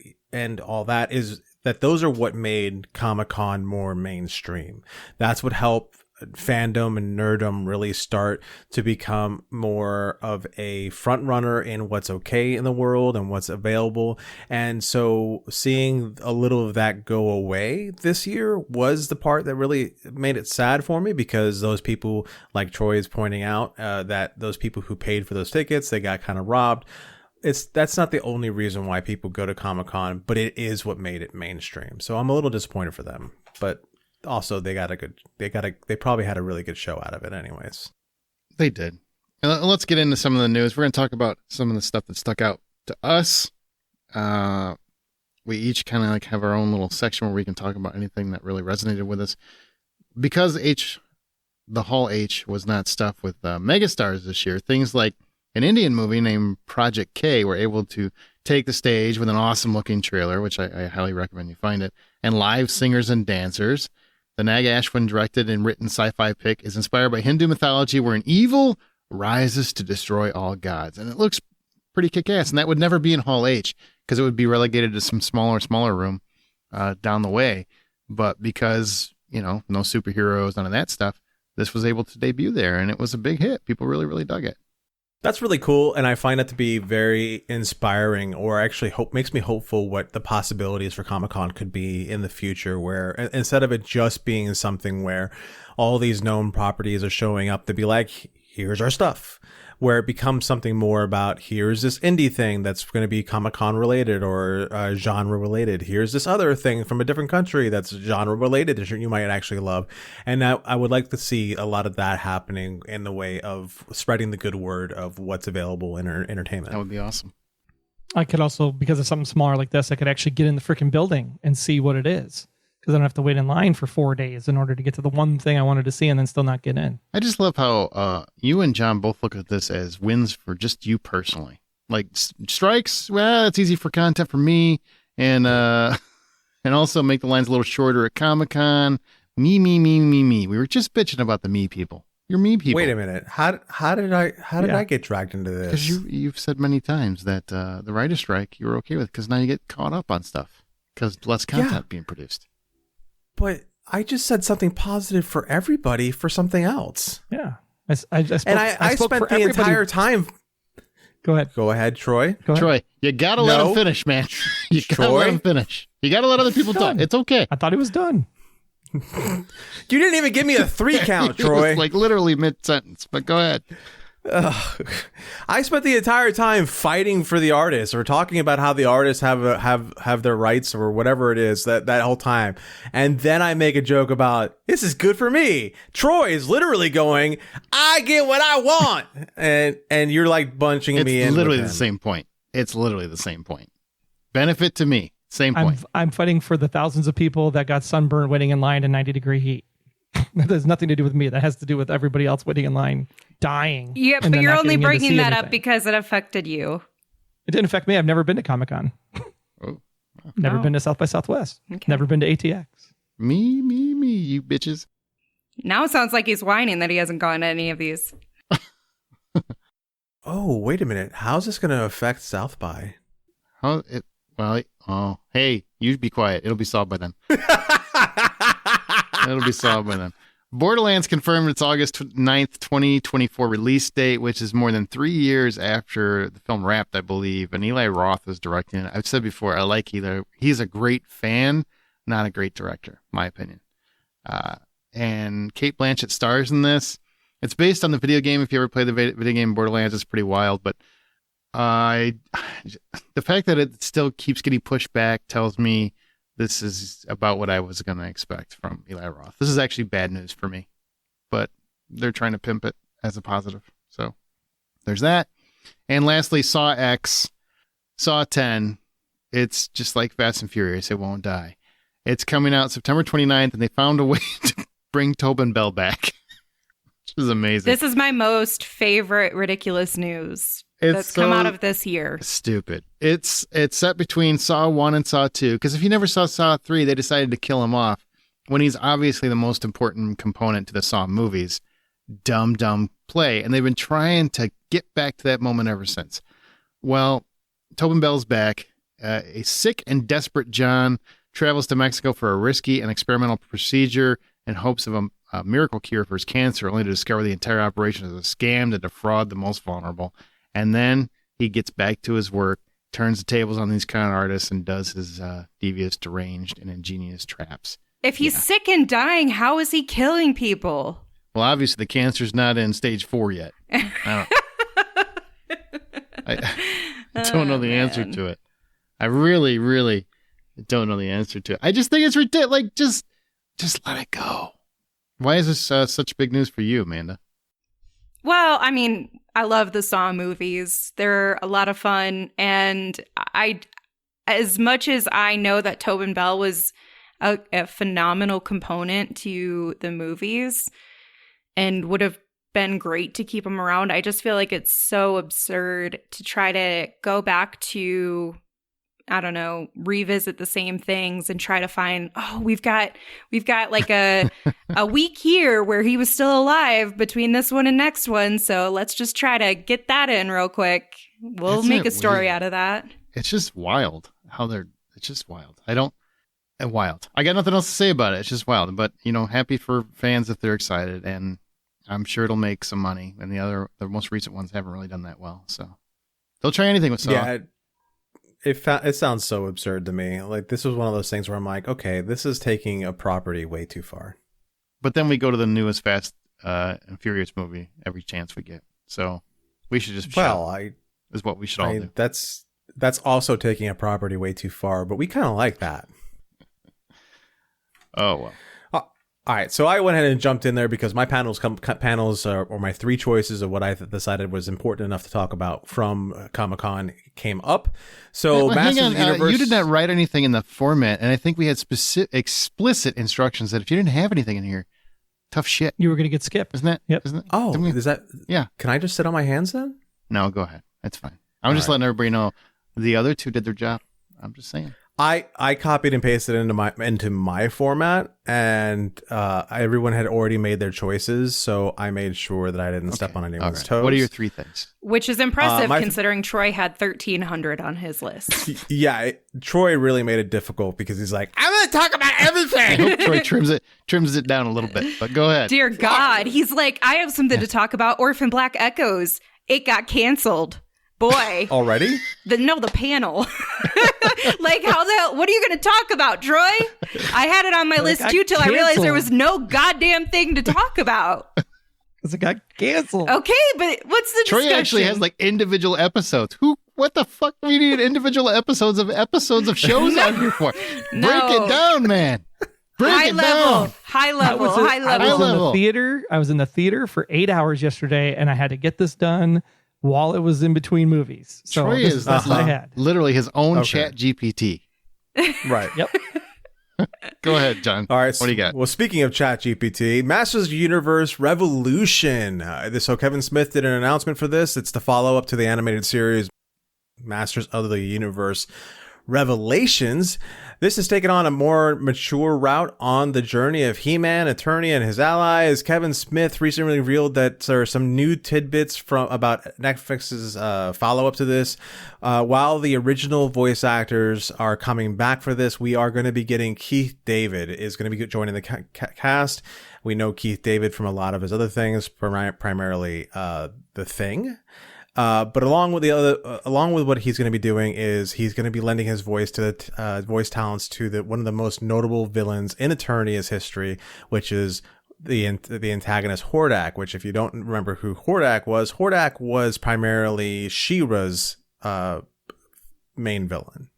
all that is that those are what made Comic-Con more mainstream. That's what helped fandom and nerddom really start to become more of a front runner in what's okay in the world and what's available. And so seeing a little of that go away this year was the part that really made it sad for me, because those people, like Troy is pointing out, that those people who paid for those tickets, they got kind of robbed. That's not the only reason why people go to Comic-Con, but it is what made it mainstream. So I'm a little disappointed for them, but also they probably had a really good show out of it anyways. They did. And let's get into some of the news. We're going to talk about some of the stuff that stuck out to us. We each kind of like have our own little section where we can talk about anything that really resonated with us. because the Hall H was not stuffed with megastars this year, things like an Indian movie named Project K were able to take the stage with an awesome looking trailer, which I highly recommend you find it, and live singers and dancers. The Nag Ashwin directed and written sci-fi pick is inspired by Hindu mythology where an evil rises to destroy all gods. And it looks pretty kick-ass. And that would never be in Hall H because it would be relegated to some smaller room down the way. But because, no superheroes, none of that stuff, this was able to debut there. And it was a big hit. People really, really dug it. That's really cool, and I find it to be very inspiring, or actually makes me hopeful what the possibilities for Comic-Con could be in the future, where instead of it just being something where all these known properties are showing up to be like, here's our stuff, where it becomes something more about, here's this indie thing that's going to be Comic-Con related or genre related. Here's this other thing from a different country that's genre related that you might actually love. And I would like to see a lot of that happening in the way of spreading the good word of what's available in entertainment. That would be awesome. I could also, because of something smaller like this, I could actually get in the freaking building and see what it is. Because I don't have to wait in line for 4 days in order to get to the one thing I wanted to see and then still not get in. I just love how you and John both look at this as wins for just you personally. Like strikes, well, it's easy for content for me, and also make the lines a little shorter at Comic-Con. Me. We were just bitching about the me people. You're me people. Wait a minute. How did I get dragged into this? Because you've said many times that the writer's strike you were okay with because now you get caught up on stuff because less content being produced. But I just said something positive for everybody for something else. Yeah. I spent the entire time. Go ahead, Troy. Troy, you got to let him finish, man. You got to let him finish. You got to let other people talk. It's okay. I thought he was done. You didn't even give me a 3 count, Troy. Like literally mid-sentence, but go ahead. I spent the entire time fighting for the artists or talking about how the artists have their rights or whatever it is that whole time. And then I make a joke about, this is good for me. Troy is literally going, I get what I want. And you're like bunching me in. It's literally the same point. It's literally the same point. Benefit to me. Same point. I'm fighting for the thousands of people that got sunburned waiting in line in 90-degree heat. That has nothing to do with me. That has to do with everybody else waiting in line, dying. Yeah, but you're only bringing that up because it affected you. It didn't affect me. I've never been to Comic-Con. Never been to South by Southwest. Okay. Never been to ATX. Me, you bitches. Now it sounds like he's whining that he hasn't gone to any of these. Oh, wait a minute. How's this going to affect South by? Hey, you be quiet. It'll be solved by then. It'll be solved by then. Borderlands confirmed its August 9th, 2024 release date, which is more than 3 years after the film wrapped, I believe. And Eli Roth is directing it. I've said before, I like Eli. He's a great fan, not a great director, my opinion. And Cate Blanchett stars in this. It's based on the video game. If you ever play the video game Borderlands, it's pretty wild. But the fact that it still keeps getting pushed back tells me this is about what I was going to expect from Eli Roth. This is actually bad news for me, but they're trying to pimp it as a positive. So there's that. And lastly, Saw X, Saw 10. It's just like Fast and Furious. It won't die. It's coming out September 29th, and they found a way to bring Tobin Bell back, which is amazing. This is my most favorite ridiculous news that's come out of this year. Stupid. It's set between Saw 1 and Saw 2, because if you never saw Saw 3, they decided to kill him off when he's obviously the most important component to the Saw movies. Dumb play. And they've been trying to get back to that moment ever since. Well, Tobin Bell's back. A sick and desperate John travels to Mexico for a risky and experimental procedure in hopes of a miracle cure for his cancer, only to discover the entire operation is a scam to defraud the most vulnerable. And then he gets back to his work, turns the tables on these con artists, and does his devious, deranged, and ingenious traps. If he's sick and dying, how is he killing people? Well, obviously the cancer's not in stage 4 yet. I don't know the answer to it. I really, really don't know the answer to it. I just think it's ridiculous. Like, just let it go. Why is this such big news for you, Amanda? Well, I mean, I love the Saw movies. They're a lot of fun. And as much as I know that Tobin Bell was a phenomenal component to the movies and would have been great to keep him around. I just feel like it's so absurd to try to go back to, I don't know, revisit the same things and try to find, oh, we've got like a week here where he was still alive between this one and next one. So let's just try to get that in real quick. We'll Isn't make it a story weird? out of that. It's just wild how it's just wild. Wild. I got nothing else to say about it. It's just wild. But, happy for fans if they're excited. And I'm sure it'll make some money. And the most recent ones haven't really done that well. So they'll try anything with Saw. Yeah, it sounds so absurd to me. Like, this was one of those things where I'm like, okay, this is taking a property way too far. But then we go to the newest Fast and Furious movie every chance we get. So we should just is what we should all do. That's also taking a property way too far, but we kind of like that. Oh, well. All right, so I went ahead and jumped in there because my panels or my three choices of what I decided was important enough to talk about from Comic-Con came up. So, hang Masters on. of the Universe. You did not write anything in the format, and I think we had explicit instructions that if you didn't have anything in here, tough shit. You were going to get skipped. Isn't that? Yep. Isn't it? Oh, Didn't we- is that? Yeah. Can I just sit on my hands then? No, go ahead. That's fine. I'm just letting everybody know the other two did their job. I'm just saying. I copied and pasted into my format, and everyone had already made their choices, so I made sure that I didn't step on anyone's toes. What are your three things? Which is impressive considering Troy had 1,300 on his list. Yeah, Troy really made it difficult because he's like, I'm going to talk about everything. Troy trims it down a little bit, but go ahead. Dear God. He's like, I have something to talk about. Orphan Black Echoes. It got canceled. Boy. Already? The panel. Like, what are you going to talk about, Troy? I had it on my list too till I realized there was no goddamn thing to talk about. Because it got canceled. Okay, but what's the Troy discussion? actually has like individual episodes. What the fuck do we need individual episodes of shows on here for? No. Break it down, man. High level. I was in the theater for 8 hours yesterday, and I had to get this done while it was in between movies. So Troy that's what I had. literally his own Chat GPT. Right. Yep. Go ahead, John. All right. What do you got? Well, speaking of ChatGPT, Masters of the Universe Revolution. So Kevin Smith did an announcement for this. It's the follow-up to the animated series Masters of the Universe Revelations. This has taken on a more mature route on the journey of He-Man, Eternia, and his allies. Kevin Smith recently revealed that there are some new tidbits about Netflix's follow-up to this. While the original voice actors are coming back for this, we are going to be getting Keith David is going to be joining the cast. We know Keith David from a lot of his other things, primarily The Thing. But along with what he's going to be doing is he's going to be lending his voice to the voice talents to one of the most notable villains in Eternia's history, which is the antagonist Hordak. Which, if you don't remember who Hordak was primarily She-Ra's main villain.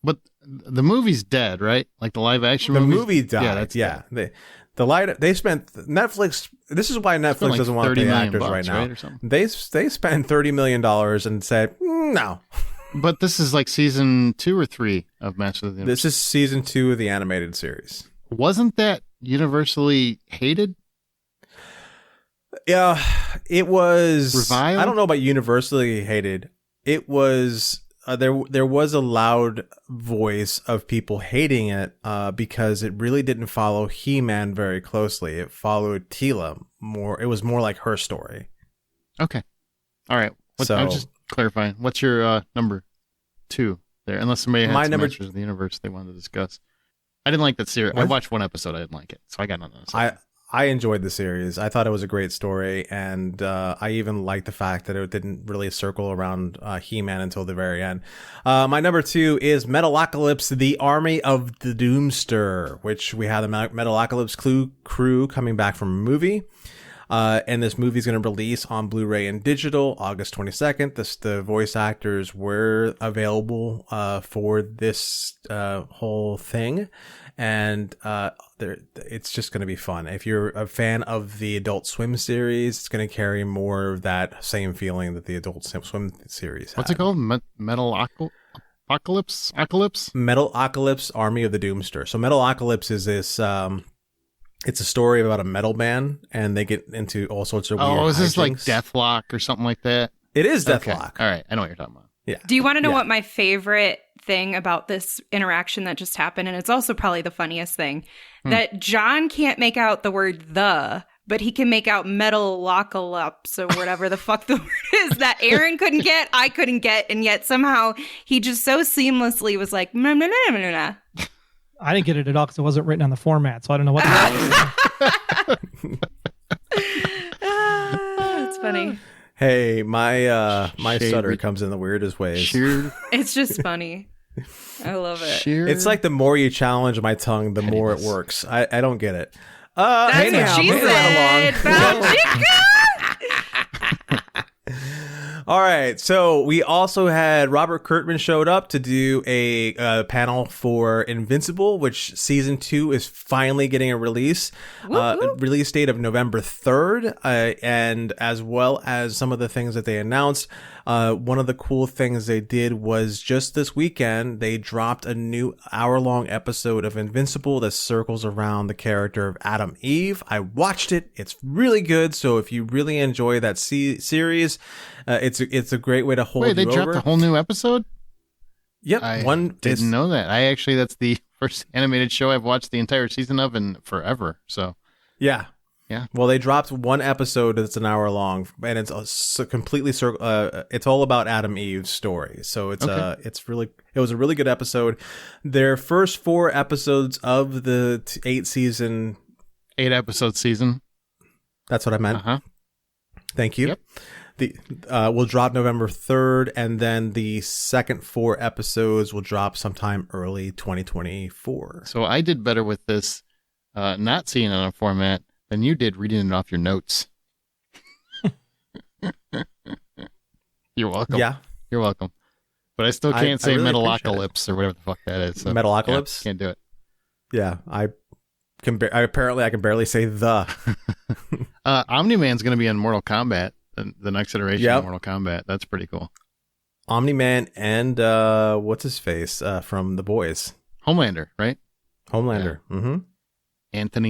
But the movie's dead, right? Like the live action movie. The movie died. Yeah, that's dead. They spent Netflix. This is why Netflix like doesn't want to pay actors right now. Right, or something? They spent $30 million and said no. But this is like season 2 or 3 of Masters of the Universe. This is season 2 of the animated series. Wasn't that universally hated? Yeah, it was. Reviled? I don't know about universally hated. It was. There was a loud voice of people hating it because it really didn't follow He-Man very closely. It followed Teela more. It was more like her story. Okay. All right. I'm just clarifying. What's your number 2 there? Unless somebody had some Masters of the Universe they wanted to discuss. I didn't like that series. I watched one episode. I didn't like it. So I got nothing to say. I enjoyed the series. I thought it was a great story, and I even liked the fact that it didn't really circle around He-Man until the very end. My number 2 is Metalocalypse, The Army of the Doomster, which we have the Metalocalypse crew coming back from a movie. And this movie is going to release on Blu-ray and digital August 22nd. The voice actors were available for this whole thing. And it's just going to be fun. If you're a fan of the Adult Swim series, it's going to carry more of that same feeling that the Adult Swim series had. What's it called? Metalocalypse? Apocalypse? Metalocalypse, Army of the Doomster. So Metalocalypse is this, it's a story about a metal band, and they get into all sorts of weird is this like hijinks. Deathlock or something like that? It is Okay. Deathlock. All right, I know what you're talking about. Yeah. Do you want to know what my favorite thing about this interaction that just happened? And it's also probably the funniest thing. That John can't make out the word "the," but he can make out Metalocalypse or whatever the fuck the word is that Aaron couldn't get, I couldn't get, and yet somehow he just so seamlessly was like, "Meh, meh, meh, meh, meh." I didn't get it at all because it wasn't written on the format, so I don't know what. It's funny. Hey, my Shade stutter re- comes in the weirdest ways. Sheer, It's just funny. I love it. sheer. It's like the more you challenge my tongue, the more it Pettiness. works. I don't get it. That's anyhow, what she moving right said. along. About chicken. All right, so we also had Robert Kurtman showed up to do a panel for Invincible, which season 2 is finally getting a release. Release date of November 3rd, and as well as some of the things that they announced. One of the cool things they did was just this weekend, they dropped a new hour-long episode of Invincible that circles around the character of Adam Eve. I watched it. It's really good. So if you really enjoy that series, it's a great way to hold Wait, they you dropped over. a whole new episode? Yep. I One didn't know that. That's the first animated show I've watched the entire season of in forever. So Yeah. Yeah. Well, they dropped one episode that's an hour long, and it's completely it's all about Adam Eve's story. So it was a really good episode. Their first 4 episodes of the 8-season. 8-episode season. That's what I meant. Uh-huh. Thank you. Yep. Will drop November 3rd, and then the second 4 episodes will drop sometime early 2024. So I did better with this, not seeing it on a format than you did reading it off your notes. You're welcome. Yeah. You're welcome. But I still can't say really Metalocalypse or whatever the fuck that is. So, Metalocalypse? yeah, can't do it. Yeah. I can barely say the. Omni-Man's going to be in Mortal Kombat, the next iteration Yep. of Mortal Kombat. That's pretty cool. Omni-Man and what's his face from The Boys? Homelander, right? Homelander. Yeah. Mm-hmm. Anthony.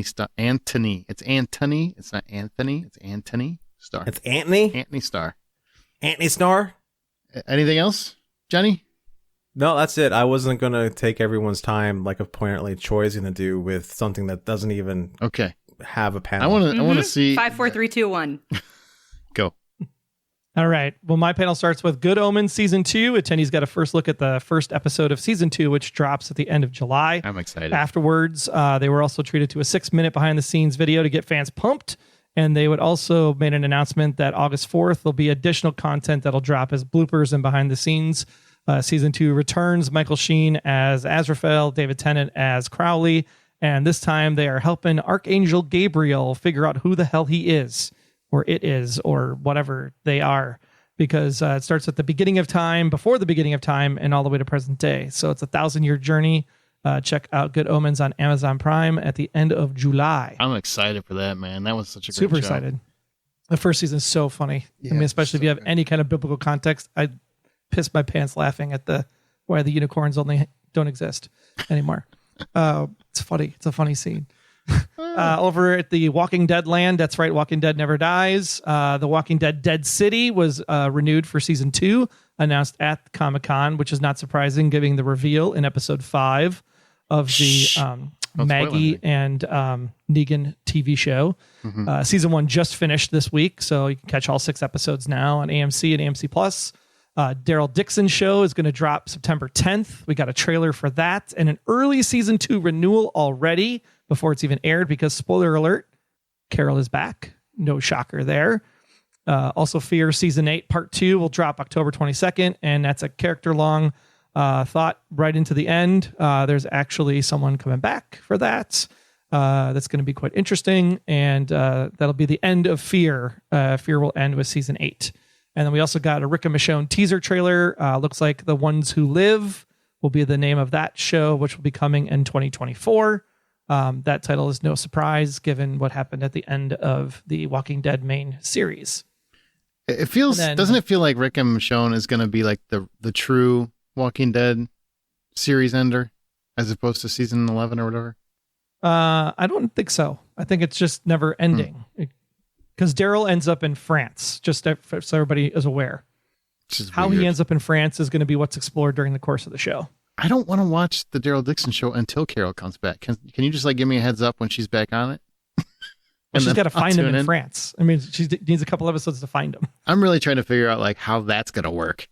It's Anthony. It's not Anthony. It's Anthony Starr. It's Anthony? Anthony Starr. Anthony Starr? Anything else, Johnny? No, that's it. I wasn't going to take everyone's time like apparently Troy's going to do with something that doesn't even Okay. have a I panel. want to see. 5, 4, 3, 2, 1. Go. All right. Well, my panel starts with Good Omens Season 2. Attendees got a first look at the first episode of Season 2, which drops at the end of July. I'm excited. Afterwards, they were also treated to a 6-minute behind-the-scenes video to get fans pumped. And they would also made an announcement that August 4th, there'll be additional content that'll drop as bloopers and behind-the-scenes. Season 2 returns Michael Sheen as Azrael, David Tennant as Crowley. And this time they are helping Archangel Gabriel figure out who the hell he is, or it is, or whatever they are, because it starts at the beginning of time, before the beginning of time, and all the way to present day. So it's a 1,000-year journey. Check out Good Omens on Amazon Prime at the end of July. I'm excited for that, man. That was such a great Super show. excited. The first season is so funny. I mean, Yeah, especially if you have any kind of biblical context. I pissed my pants laughing at why the unicorns only don't exist anymore. It's funny. It's a funny scene. Over at the Walking Dead land, that's right, Walking Dead Never Dies. The Walking Dead Dead City was renewed for season 2, announced at Comic-Con, which is not surprising, given the reveal in episode 5 of the Maggie and Negan TV show. Mm-hmm. Season 1 just finished this week, so you can catch all 6 episodes now on AMC and AMC Plus. Daryl Dixon show is going to drop September 10th. We got a trailer for that and an early season 2 renewal already before it's even aired, because spoiler alert, Carol is back. No shocker there. Also Fear season 8 part 2 will drop October 22nd, and that's a character long thought right into the end. There's actually someone coming back for that. That's going to be quite interesting, and that'll be the end of Fear. Fear will end with season 8. And then we also got a Rick and Michonne teaser trailer. Looks like The Ones Who Live will be the name of that show, which will be coming in 2024. That title is no surprise given what happened at the end of the Walking Dead main series. It feels, doesn't it feel like Rick and Michonne is going to be like the true Walking Dead series ender as opposed to season 11 or whatever? I don't think so. I think it's just never ending. Because Daryl ends up in France, just so everybody is aware. How weird. he ends up in France is going to be what's explored during the course of the show. I don't want to watch the Daryl Dixon show until Carol comes back. Can you just like give me a heads up when she's back on it? Well, she's got to find him in France. I mean, she needs a couple episodes to find him. I'm really trying to figure out like how that's going to work.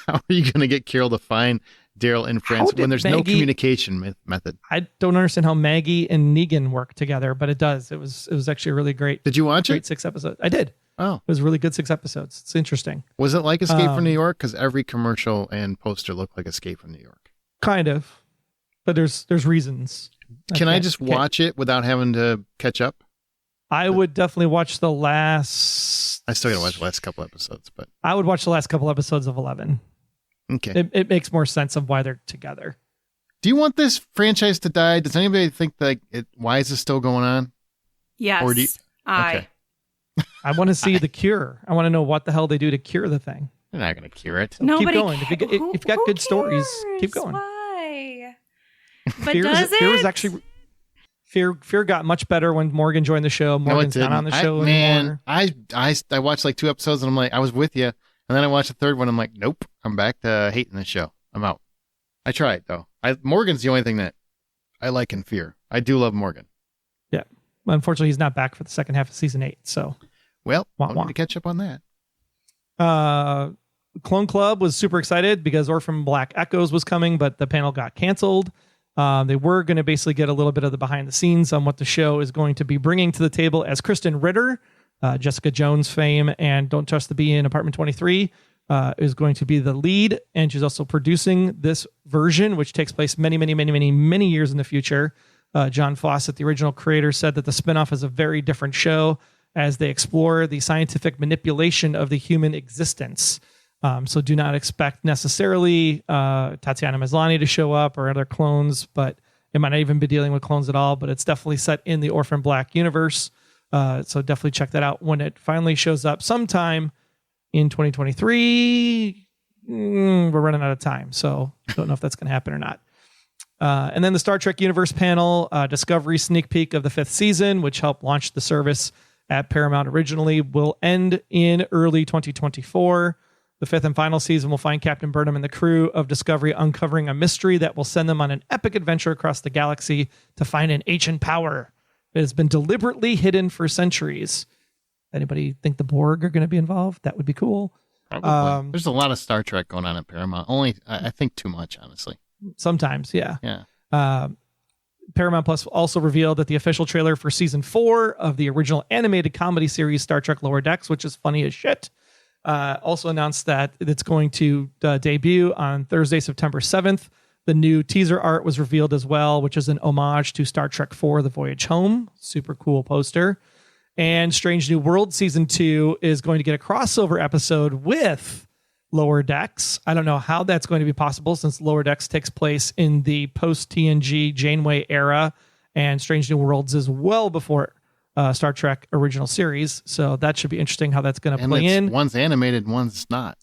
How are you going to get Carol to find Daryl in France when there's no communication method? I don't understand how Maggie and Negan work together, but it does. It was actually a really great. Did you watch it? 6 episodes. I did. Oh, it was really good 6 episodes. It's interesting. Was it like Escape from New York? Because every commercial and poster looked like Escape from New York. Kind of, but there's reasons. Can I just watch it without having to catch up? I would definitely watch the last. I still got to watch the last couple episodes, but I would watch the last couple episodes of 11. Okay, it makes more sense of why they're together. Do you want this franchise to die? Does anybody think that why is this still going on? Yes, Or do you, okay. I want to see the cure. I want to know what the hell they do to cure the thing. They're not going to cure it. So keep going. If you've got good stories, keep going. Why? But Fear does it? Fear got much better when Morgan joined the show. Morgan's not on the show anymore. I watched like 2 episodes and I'm like, I was with you. And then I watched the 3rd one. I'm like, nope, I'm back to hating this show. I'm out. I tried though. Morgan's the only thing that I like in Fear. I do love Morgan. Yeah. Unfortunately, he's not back for the second half of season 8. So, well, I need to catch up on that. Clone Club was super excited because Orphan Black Echoes was coming, but the panel got canceled. They were going to basically get a little bit of the behind the scenes on what the show is going to be bringing to the table as Kristen Ritter, Jessica Jones fame, and Don't Trust the Bee in Apartment 23 is going to be the lead. And she's also producing this version, which takes place many, many, many, many, many years in the future. John Fawcett, the original creator, said that the spinoff is a very different show as they explore the scientific manipulation of the human existence. So do not expect necessarily Tatiana Maslany to show up or other clones, but it might not even be dealing with clones at all, but it's definitely set in the Orphan Black universe. So definitely check that out when it finally shows up sometime in 2023. We're running out of time, so don't know if that's going to happen or not. And then the Star Trek Universe panel, Discovery sneak peek of the 5th season, which helped launch the service at Paramount originally, will end in early 2024. The 5th and final season will find Captain Burnham and the crew of Discovery uncovering a mystery that will send them on an epic adventure across the galaxy to find an ancient power that has been deliberately hidden for centuries. Anybody think the Borg are going to be involved? That would be cool. Probably. There's a lot of Star Trek going on at Paramount. I think too much, honestly. Sometimes, yeah. Yeah. Paramount Plus also revealed that the official trailer for season 4 of the original animated comedy series Star Trek Lower Decks, which is funny as shit, also announced that it's going to debut on Thursday, September 7th. The new teaser art was revealed as well, which is an homage to Star Trek 4, The Voyage Home. Super cool poster. And Strange New World Season 2 is going to get a crossover episode with Lower Decks. I don't know how that's going to be possible since Lower Decks takes place in the post-TNG Janeway era, and Strange New Worlds is well before Star Trek original series. So that should be interesting how that's going to play in. One's animated, one's not.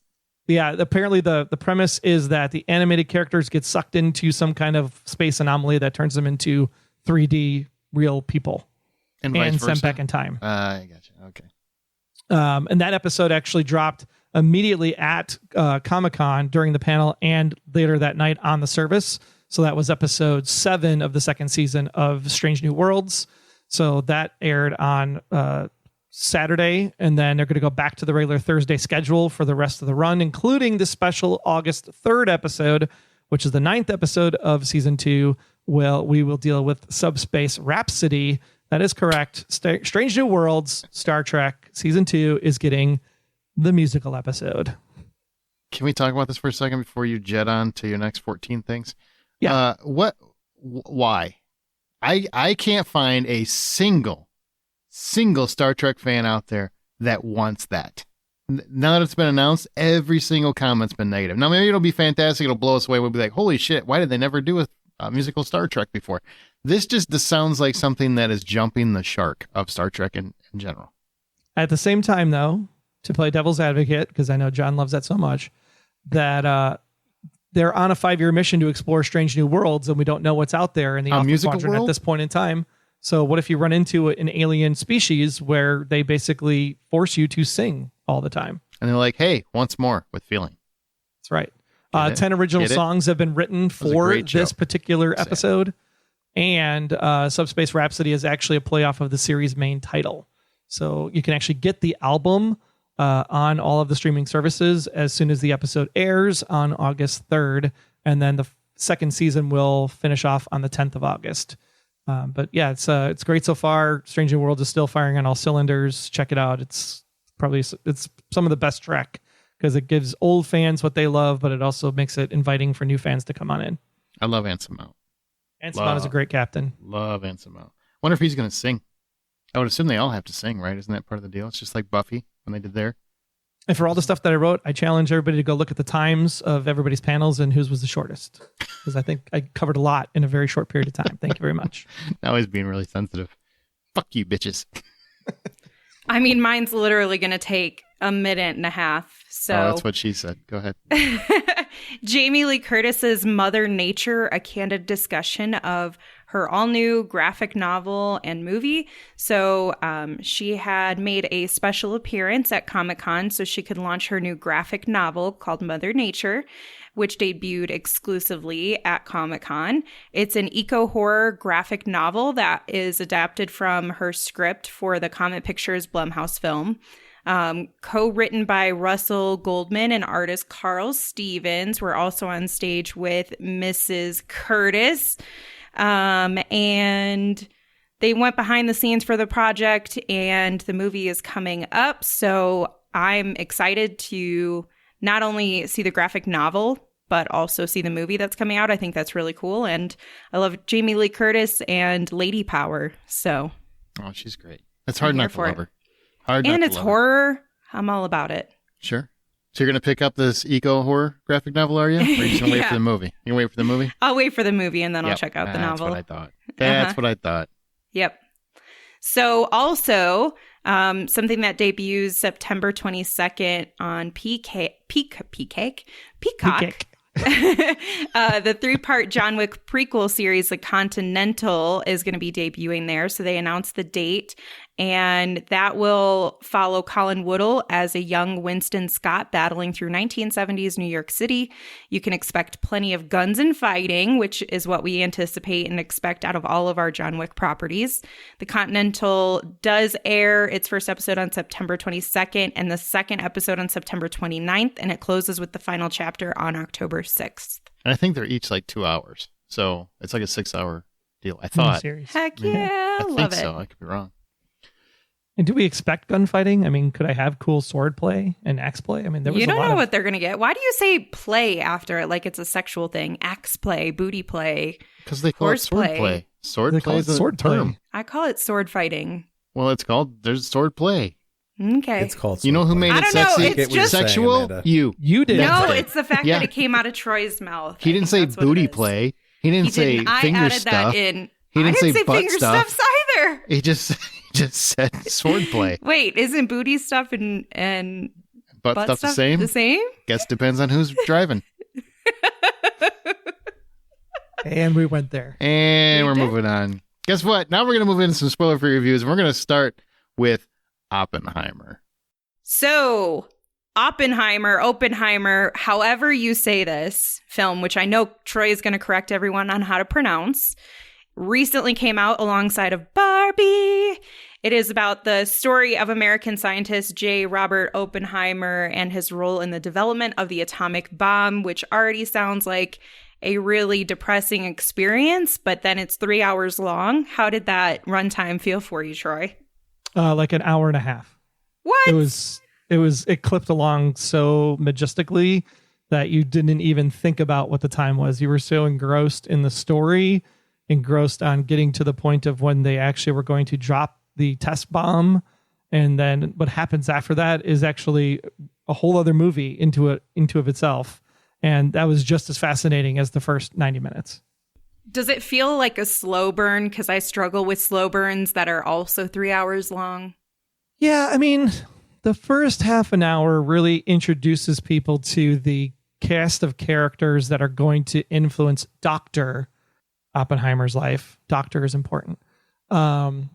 Yeah, apparently the premise is that the animated characters get sucked into some kind of space anomaly that turns them into 3D real people and sent back in time. I gotcha. Okay. And that episode actually dropped immediately at Comic-Con during the panel and later that night on the service. So that was episode 7 of the 2nd season of Strange New Worlds. So that aired on Saturday, and then they're going to go back to the regular Thursday schedule for the rest of the run, including the special August 3rd episode, which is the 9th episode of season 2. Well, we will deal with Subspace Rhapsody. That is correct. Strange New Worlds, Star Trek season 2 is getting the musical episode. Can we talk about this for a second before you jet on to your next 14 things? Yeah. Why? I can't find a single Star Trek fan out there that wants that. Now that it's been announced, every single comment's been negative. Now maybe it'll be fantastic. It'll blow us away. We'll be like, holy shit, why did they never do a musical Star Trek before? This sounds like something that is jumping the shark of Star Trek in general. At the same time, though, to play devil's advocate, because I know John loves that so much, that they're on a 5-year mission to explore strange new worlds, and we don't know what's out there in the Alpha musical Quadrant world? at this point in time. So what if you run into an alien species where they basically force you to sing all the time? And they're like, hey, once more with feeling. That's right. Get it? 10 original Get it? songs have been written was a for great this show. particular Sad. episode. And Subspace Rhapsody is actually a playoff of the series' main title. So you can actually get the album on all of the streaming services as soon as the episode airs on August 3rd. And then the second season will finish off on the 10th of August. But yeah, it's great so far. Strange New Worlds is still firing on all cylinders. Check it out. It's some of the best Trek because it gives old fans what they love, but it also makes it inviting for new fans to come on in. I love Anson Mount. Anson Mount is a great captain. Love Anson Mount. Wonder if he's going to sing. I would assume they all have to sing, right? Isn't that part of the deal? It's just like Buffy when they did there. And for all the stuff that I wrote, I challenge everybody to go look at the times of everybody's panels and whose was the shortest. Because I think I covered a lot in a very short period of time. Thank you very much. Now he's being really sensitive. Fuck you, bitches. I mean, mine's literally going to take a minute and a half. So Oh, that's what she said. Go ahead. Jamie Lee Curtis's Mother Nature, a candid discussion of her all-new graphic novel and movie. So she had made a special appearance at Comic-Con so she could launch her new graphic novel called Mother Nature, which debuted exclusively at Comic-Con. It's an eco-horror graphic novel that is adapted from her script for the Comet Pictures Blumhouse film. Co-written by Russell Goldman and artist Carl Stevens. We're also on stage with Mrs. Curtis. And they went behind the scenes for the project, and the movie is coming up. So I'm excited to not only see the graphic novel, but also see the movie that's coming out. I think that's really cool. And I love Jamie Lee Curtis and Lady Power. So Oh, she's great. It's hard I'm not here to for love it. her. Hard and not it's to love her. horror. I'm all about it. Sure. So you're going to pick up this eco-horror graphic novel, are you? Or are you just going to wait Yeah. for the movie? You going to wait for the movie? I'll wait for the movie and then I'll Yep. check out the That's novel. what I thought. That's what I thought. Yep. So also something that debuts September 22nd on Peacock. The 3-part John Wick prequel series, The Continental, is going to be debuting there. So they announced the date, and that will follow Colin Woodle as a young Winston Scott battling through 1970s New York City. You can expect plenty of guns and fighting, which is what we anticipate and expect out of all of our John Wick properties. The Continental does air its first episode on September 22nd and the second episode on September 29th, and it closes with the final chapter on October 6th. And I think they're each like 2 hours. So it's like a 6-hour deal. I thought. Series. Heck yeah, I love think it. so. I could be wrong. And do we expect gunfighting? I mean, could I have cool sword play and axe play? I mean, there was You a don't lot know of what they're going to get. Why do you say play after it like it's a sexual thing? Axe play, booty play. Because they call it sword Horseplay. play. Sword They play call is it a sword term. play. I call it sword fighting. Well, it's called, there's sword play. Okay. It's called. You know who made I it don't know, sexy? it's Get what you're just- saying, sexual? Amanda. You. You did. No, That's it. it's the fact Yeah. that it came out of Troy's mouth. He I didn't think say that's what it booty is. play. He didn't say I finger added stuff. that in. He didn't I didn't say butt finger stuff. stuffs either. He just said sword play. Wait, isn't booty stuff and Butt butt stuff stuff the same? The same? Guess depends on who's driving. And we went there. And We we're did. moving on. Guess what? Now we're going to move into some spoiler-free reviews. And we're going to start with Oppenheimer. So, Oppenheimer, however you say this film, which I know Troy is going to correct everyone on how to pronounce, recently came out alongside of Barbie. It is about the story of American scientist J. Robert Oppenheimer and his role in the development of the atomic bomb, which already sounds like a really depressing experience, but then it's 3 hours long. How did that runtime feel for you, Troy? Like an hour and a half. What? It clipped along so majestically that you didn't even think about what the time was. You were so engrossed in the story, engrossed on getting to the point of when they actually were going to drop the test bomb. And then what happens after that is actually a whole other movie into of itself. And that was just as fascinating as the first 90 minutes. Does it feel like a slow burn? Because I struggle with slow burns that are also 3 hours long. Yeah, I mean, the first half an hour really introduces people to the cast of characters that are going to influence Dr. Oppenheimer's life. Doctor is important. And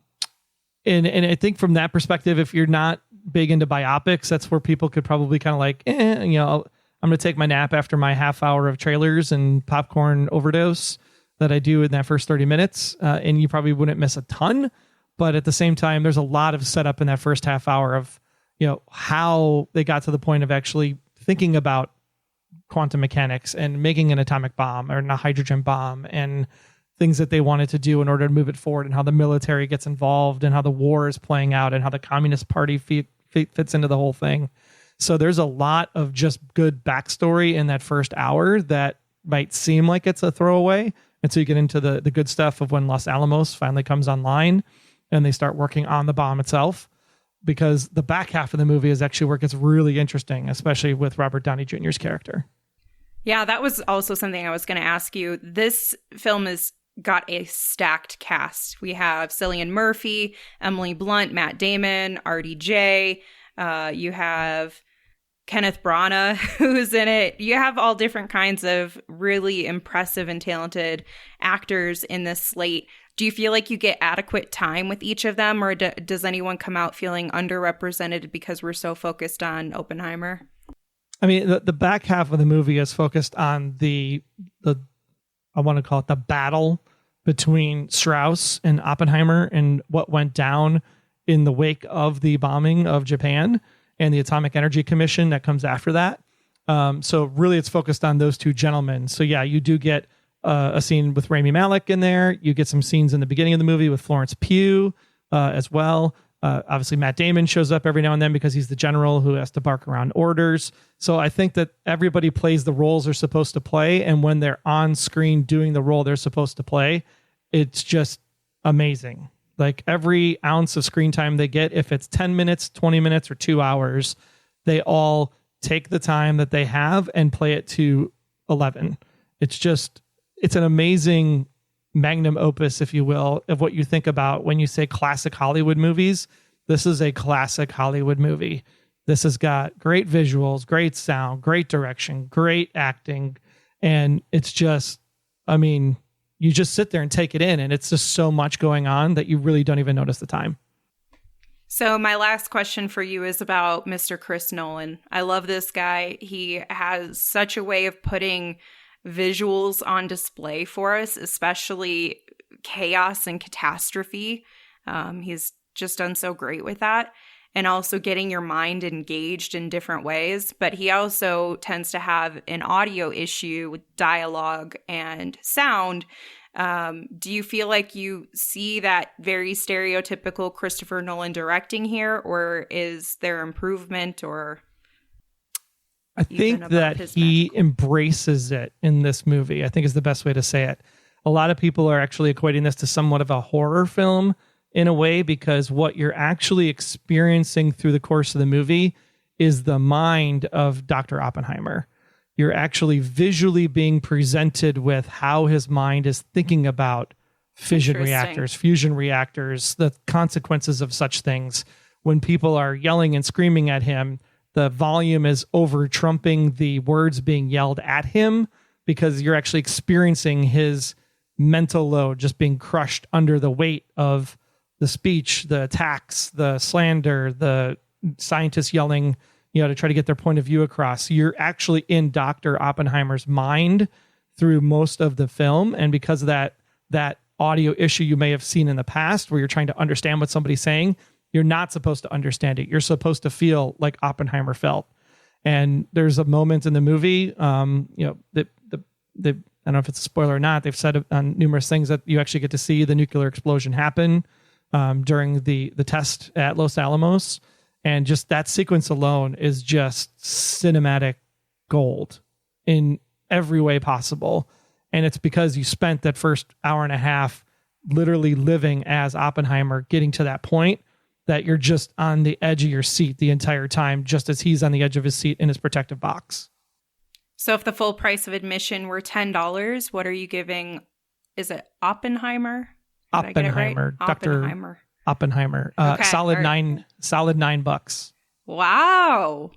I think from that perspective, if you're not big into biopics, that's where people could probably kind of like, I'm going to take my nap after my half hour of trailers and popcorn overdose that I do in that first 30 minutes. And you probably wouldn't miss a ton. But at the same time, there's a lot of setup in that first half hour of, how they got to the point of actually thinking about quantum mechanics and making an atomic bomb or a hydrogen bomb and things that they wanted to do in order to move it forward, and how the military gets involved and how the war is playing out and how the Communist Party fits into the whole thing. So there's a lot of just good backstory in that first hour that might seem like it's a throwaway until you get into the good stuff of when Los Alamos finally comes online and they start working on the bomb itself. Because the back half of the movie is actually where it gets really interesting, especially with Robert Downey Jr.'s character. Yeah, that was also something I was going to ask you. This film has got a stacked cast. We have Cillian Murphy, Emily Blunt, Matt Damon, RDJ. You have Kenneth Branagh, who's in it. You have all different kinds of really impressive and talented actors in this slate. Do you feel like you get adequate time with each of them, or does anyone come out feeling underrepresented because we're so focused on Oppenheimer? I mean, the back half of the movie is focused on the I want to call it the battle between Strauss and Oppenheimer and what went down in the wake of the bombing of Japan and the Atomic Energy Commission that comes after that. So really it's focused on those two gentlemen. So yeah, you do get a scene with Rami Malek in there. You get some scenes in the beginning of the movie with Florence Pugh as well. Obviously, Matt Damon shows up every now and then because he's the general who has to bark around orders. So I think that everybody plays the roles they're supposed to play. And when they're on screen doing the role they're supposed to play, it's just amazing. Like every ounce of screen time they get, if it's 10 minutes, 20 minutes, or 2 hours, they all take the time that they have and play it to 11. It's an amazing magnum opus, if you will, of what you think about when you say classic Hollywood movies. This is a classic Hollywood movie. This has got great visuals, great sound, great direction, great acting. And it's just, I mean, you just sit there and take it in, and it's just so much going on that you really don't even notice the time. So my last question for you is about Mr. Chris Nolan. I love this guy. He has such a way of putting visuals on display for us, especially chaos and catastrophe. He's just done so great with that, and also getting your mind engaged in different ways. But he also tends to have an audio issue with dialogue and sound. Do you feel like you see that very stereotypical Christopher Nolan directing here, or is there improvement, or... I think that he embraces it in this movie, I think is the best way to say it. A lot of people are actually equating this to somewhat of a horror film in a way, because what you're actually experiencing through the course of the movie is the mind of Dr. Oppenheimer. You're actually visually being presented with how his mind is thinking about fission reactors, fusion reactors, the consequences of such things. When people are yelling and screaming at him, the volume is over trumping the words being yelled at him, because you're actually experiencing his mental load just being crushed under the weight of the speech, the attacks, the slander, the scientists yelling, to try to get their point of view across. You're actually in Dr. Oppenheimer's mind through most of the film. And because of that audio issue you may have seen in the past where you're trying to understand what somebody's saying, you're not supposed to understand it. You're supposed to feel like Oppenheimer felt. And there's a moment in the movie, that I don't know if it's a spoiler or not, they've said on numerous things that you actually get to see the nuclear explosion happen during the test at Los Alamos. And just that sequence alone is just cinematic gold in every way possible. And it's because you spent that first hour and a half literally living as Oppenheimer, getting to that point that you're just on the edge of your seat the entire time, just as he's on the edge of his seat in his protective box. So if the full price of admission were $10, what are you giving? Is it Oppenheimer? Did I get it right? Oppenheimer. Okay, solid $9. Wow.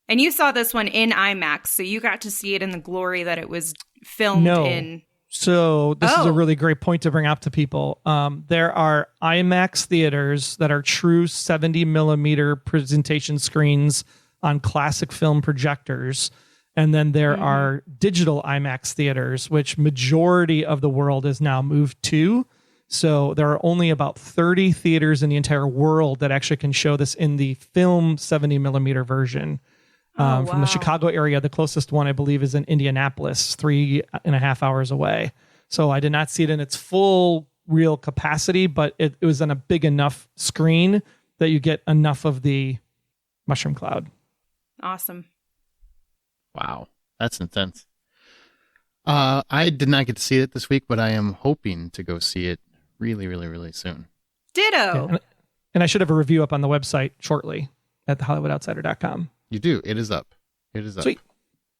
And you saw this one in IMAX, so you got to see it in the glory that it was filmed in. So this is a really great point to bring up to people. There are IMAX theaters that are true 70 millimeter presentation screens on classic film projectors. And then there are digital IMAX theaters, which majority of the world is now moved to. So there are only about 30 theaters in the entire world that actually can show this in the film 70 millimeter version. From the Chicago area, the closest one, I believe, is in Indianapolis, 3.5 hours away. So I did not see it in its full real capacity, but it was on a big enough screen that you get enough of the mushroom cloud. Awesome. Wow, that's intense. I did not get to see it this week, but I am hoping to go see it really, really, really soon. Ditto. Yeah, and I should have a review up on the website shortly at thehollywoodoutsider.com. You do. It is up. It is up. Sweet.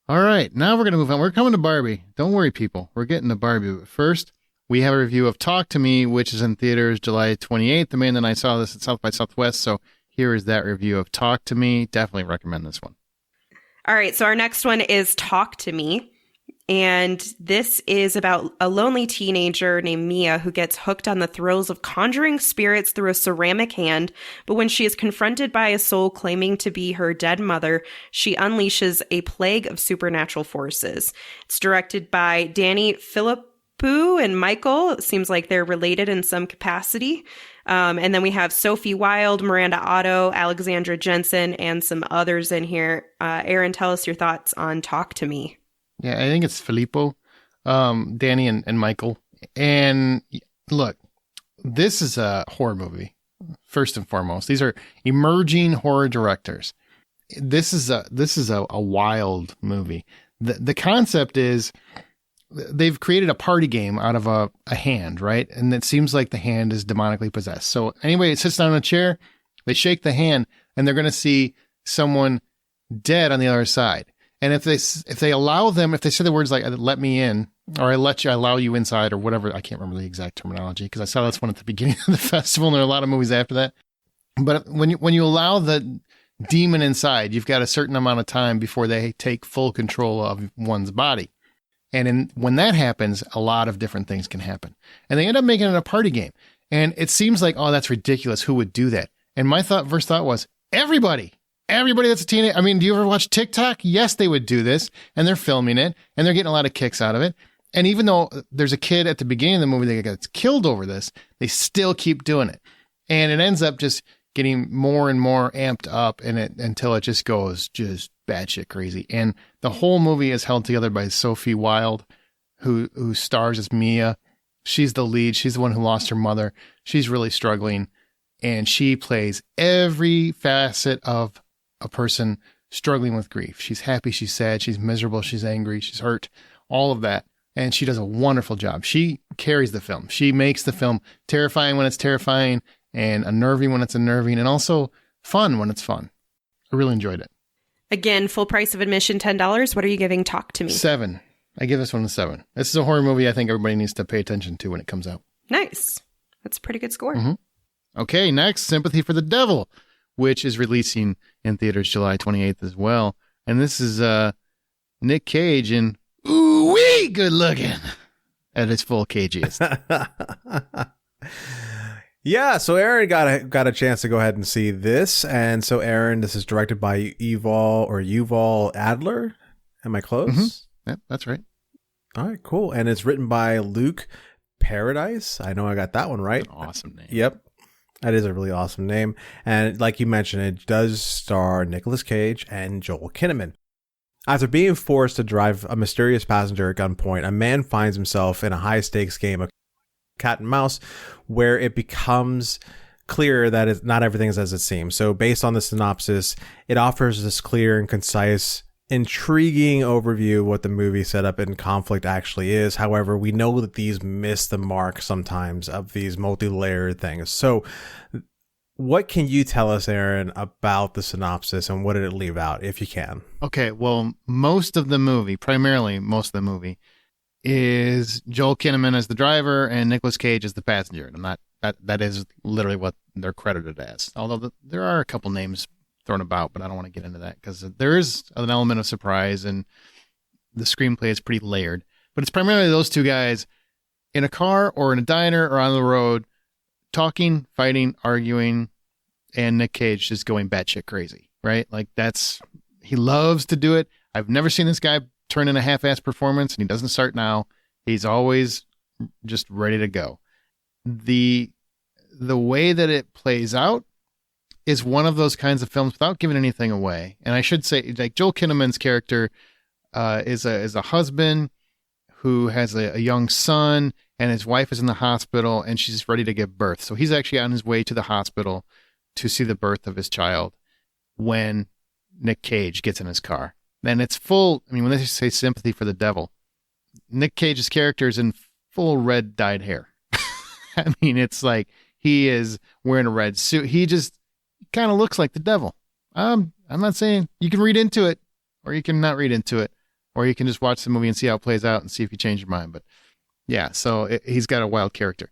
All right. Now we're going to move on. We're coming to Barbie. Don't worry, people. We're getting to Barbie. But first, we have a review of Talk to Me, which is in theaters July 28th. Amanda and I saw this at South by Southwest. So here is that review of Talk to Me. Definitely recommend this one. All right. So our next one is Talk to Me. And this is about a lonely teenager named Mia who gets hooked on the thrills of conjuring spirits through a ceramic hand. But when she is confronted by a soul claiming to be her dead mother, she unleashes a plague of supernatural forces. It's directed by Danny Philippou and Michael. It seems like they're related in some capacity. And then we have Sophie Wilde, Miranda Otto, Alexandra Jensen, and some others in here. Aaron, tell us your thoughts on Talk to Me. Yeah, I think it's Filippo, Danny, and Michael. And look, this is a horror movie, first and foremost. These are emerging horror directors. This is a wild movie. The concept is they've created a party game out of a hand, right? And it seems like the hand is demonically possessed. So anyway, it sits down in a chair, they shake the hand, and they're going to see someone dead on the other side. And if they allow them, if they say the words like "let me in" or "I allow you inside" or whatever, I can't remember the exact terminology because I saw this one at the beginning of the festival, and there are a lot of movies after that. But when you allow the demon inside, you've got a certain amount of time before they take full control of one's body. And when that happens, a lot of different things can happen. And they end up making it a party game. And it seems like, oh, that's ridiculous. Who would do that? And my first thought was, everybody that's a teenager. I mean, do you ever watch TikTok? Yes, they would do this, and they're filming it, and they're getting a lot of kicks out of it. And even though there's a kid at the beginning of the movie that gets killed over this, they still keep doing it. And it ends up just getting more and more amped up until it just goes just batshit crazy. And the whole movie is held together by Sophie Wilde, who stars as Mia. She's the lead. She's the one who lost her mother. She's really struggling, and she plays every facet of a person struggling with grief. She's happy, she's sad, she's miserable, she's angry, she's hurt, all of that. And she does a wonderful job. She carries the film. She makes the film terrifying when it's terrifying and unnerving when it's unnerving and also fun when it's fun. I really enjoyed it. Again, full price of admission, $10. What are you giving Talk to Me? 7. I give this one a 7. This is a horror movie I think everybody needs to pay attention to when it comes out. Nice. That's a pretty good score. Mm-hmm. Okay, next, Sympathy for the Devil, which is releasing in theaters July 28th as well. And this is Nick Cage and ooh-wee good looking at its full cagiest. Yeah, so Aaron got a chance to go ahead and see this. And so Aaron, this is directed by Yuval Adler. Am I close? Mm-hmm. Yep, that's right. All right, cool. And it's written by Luke Paradise. I know I got that one right. That's an awesome name. Yep. That is a really awesome name. And like you mentioned, it does star Nicolas Cage and Joel Kinnaman. After being forced to drive a mysterious passenger at gunpoint, a man finds himself in a high-stakes game of cat and mouse where it becomes clear that not everything is as it seems. So based on the synopsis, it offers this clear and concise, intriguing overview of what the movie setup and conflict actually is. However, we know that these miss the mark sometimes of these multi-layered things. So what can you tell us, Aaron, about the synopsis and what did it leave out, if you can? Okay, well, primarily most of the movie is Joel Kinnaman as the driver and Nicolas Cage as the passenger. And that is literally what they're credited as. Although there are a couple names thrown about, but I don't want to get into that because there is an element of surprise and the screenplay is pretty layered. But it's primarily those two guys in a car or in a diner or on the road talking, fighting, arguing, and Nick Cage just going batshit crazy, right? Like he loves to do it. I've never seen this guy turn in a half-assed performance, and he doesn't start now. He's always just ready to go. The way that it plays out is one of those kinds of films without giving anything away. And I should say, like, Joel Kinnaman's character is a husband who has a young son, and his wife is in the hospital, and she's ready to give birth. So he's actually on his way to the hospital to see the birth of his child when Nick Cage gets in his car. And it's full, I mean, when they say sympathy for the devil, Nick Cage's character is in full red dyed hair. I mean, it's like he is wearing a red suit. He just kind of looks like the devil. I'm not saying you can read into it or you can not read into it, or you can just watch the movie and see how it plays out and see if you change your mind. But yeah, so he's got a wild character.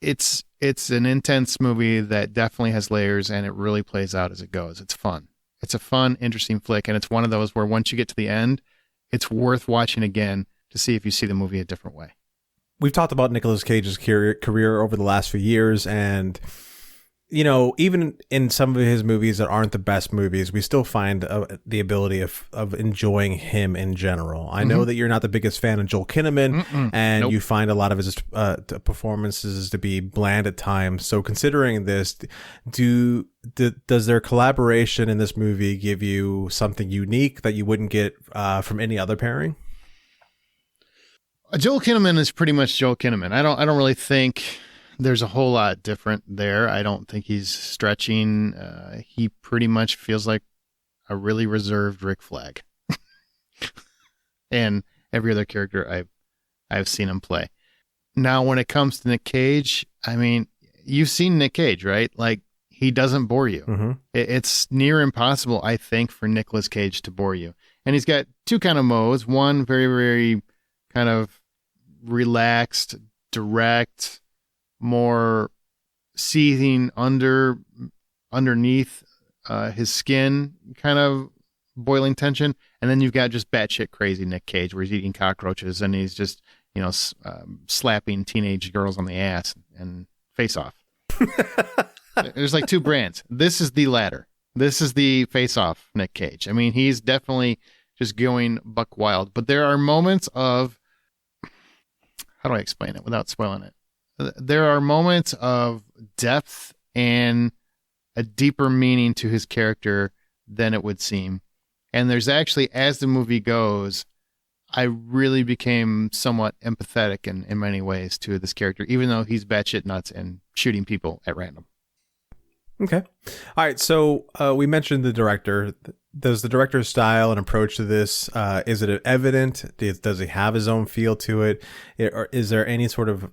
It's an intense movie that definitely has layers, and it really plays out as it goes. It's fun. It's a fun, interesting flick, and it's one of those where once you get to the end, it's worth watching again to see if you see the movie a different way. We've talked about Nicolas Cage's career over the last few years, and you know, even in some of his movies that aren't the best movies, we still find the ability of enjoying him in general. I know that you're not the biggest fan of Joel Kinnaman, and you find a lot of his performances to be bland at times. So considering this, does their collaboration in this movie give you something unique that you wouldn't get from any other pairing? Joel Kinnaman is pretty much Joel Kinnaman. I don't really think there's a whole lot different there. I don't think he's stretching. He pretty much feels like a really reserved Rick Flag, and every other character I've seen him play. Now, when it comes to Nick Cage, I mean, you've seen Nick Cage, right? Like, he doesn't bore you. It's near impossible, I think, for Nicolas Cage to bore you. And he's got two kind of modes. One, very, very kind of relaxed, direct, more seething underneath his skin, kind of boiling tension. And then you've got just batshit crazy Nick Cage, where he's eating cockroaches and he's just, slapping teenage girls on the ass and Face Off. There's like two brands. This is the latter. This is the Face Off Nick Cage. I mean, he's definitely just going buck wild. But there are moments of, how do I explain it without spoiling it? There are moments of depth and a deeper meaning to his character than it would seem. And there's actually, as the movie goes, I really became somewhat empathetic in many ways to this character, even though he's batshit nuts and shooting people at random. Okay. All right. So we mentioned the director. Does the director's style and approach to this, is it evident? Does he have his own feel to it? Or is there any sort of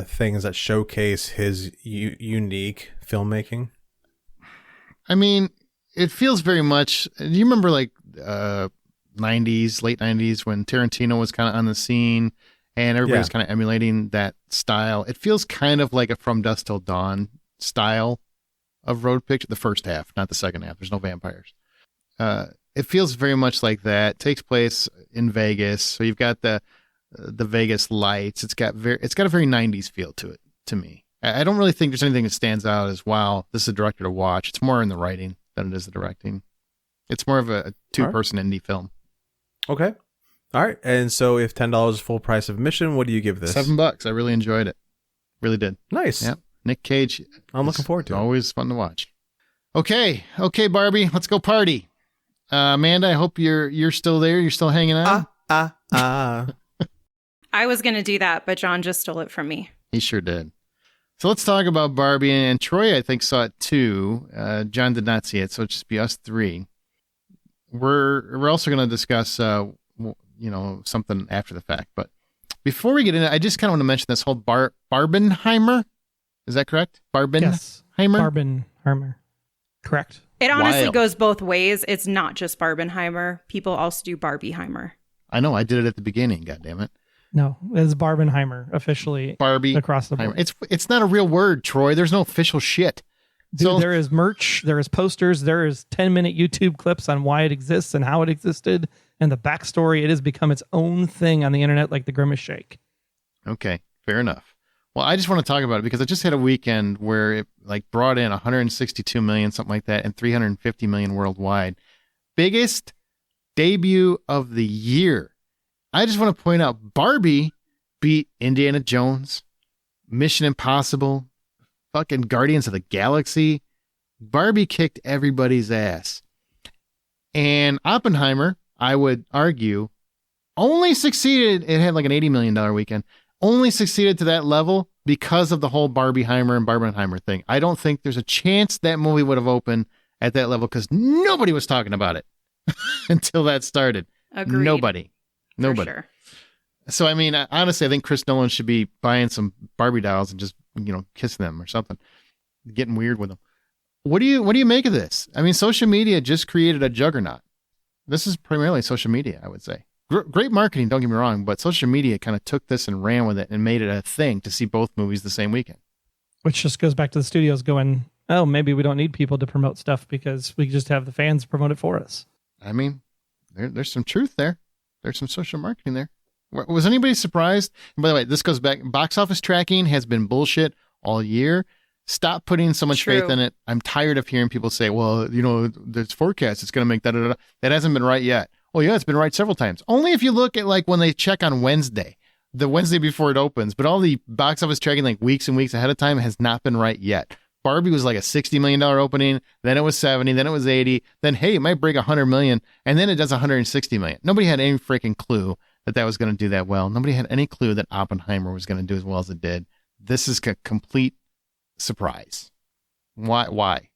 things that showcase his unique filmmaking? I mean, it feels very much, do you remember like 90s, late 90s when Tarantino was kind of on the scene and everybody was kind of emulating that style? It feels kind of like a From Dusk Till Dawn style of road picture, the first half, not the second half. There's no vampires. It feels very much like that. It takes place in Vegas, so you've got the Vegas lights. It's got a very 90s feel to it, to me. I don't really think there's anything that stands out as, wow, this is a director to watch. It's more in the writing than it is the directing. It's more of a two-person indie film. Okay. All right. And so if $10 is full price of admission, what do you give this? $7. I really enjoyed it. Really did. Nice. Yep. Nick Cage. I'm looking forward to it. Always fun to watch. Okay, Barbie, let's go party. Amanda, I hope you're still there. You're still hanging out. I was going to do that, but John just stole it from me. He sure did. So let's talk about Barbie. And Troy, I think, saw it too. John did not see it, so it'll just be us three. We're also going to discuss, something after the fact. But before we get into it, I just kind of want to mention this whole Barbenheimer. Is that correct? Barbenheimer? Yes. Barbenheimer. Correct. It honestly goes both ways. It's not just Barbenheimer. People also do Barbieheimer. I know. I did it at the beginning. God damn it. No, it's Barbenheimer officially. Barbie across the board. It's not a real word, Troy. There's no official shit. Dude, So- there is merch, there is posters, there is 10-minute YouTube clips on why it exists and how it existed and the backstory. It has become its own thing on the internet, like the Grimace Shake. Okay, fair enough. Well, I just want to talk about it because I just had a weekend where it like brought in 162 million, something like that, and 350 million worldwide. Biggest debut of the year. I just want to point out Barbie beat Indiana Jones, Mission Impossible, fucking Guardians of the Galaxy. Barbie kicked everybody's ass. And Oppenheimer, I would argue, only succeeded. It had like an $80 million weekend. Only succeeded to that level because of the whole Barbieheimer and Barbenheimer thing. I don't think there's a chance that movie would have opened at that level because nobody was talking about it until that started. Agreed. Nobody. For sure. So, I mean, honestly, I think Chris Nolan should be buying some Barbie dolls and just, kissing them or something, getting weird with them. What do you make of this? I mean, social media just created a juggernaut. This is primarily social media, I would say. Great marketing, don't get me wrong, but social media kind of took this and ran with it and made it a thing to see both movies the same weekend. Which just goes back to the studios going, oh, maybe we don't need people to promote stuff because we just have the fans promote it for us. I mean, there's some truth there. There's some social marketing there. Was anybody surprised? And by the way, this goes back. Box office tracking has been bullshit all year. Stop putting so much faith in it. I'm tired of hearing people say, well, there's forecast. It's going to make that. That hasn't been right yet. Well, yeah, it's been right several times. Only if you look at like when they check on Wednesday, the Wednesday before it opens. But all the box office tracking like weeks and weeks ahead of time has not been right yet. Barbie was like a $60 million opening. Then it was 70. Then it was 80. Then, hey, it might break 100 million. And then it does 160 million. Nobody had any freaking clue that was going to do that well. Nobody had any clue that Oppenheimer was going to do as well as it did. This is a complete surprise. Why?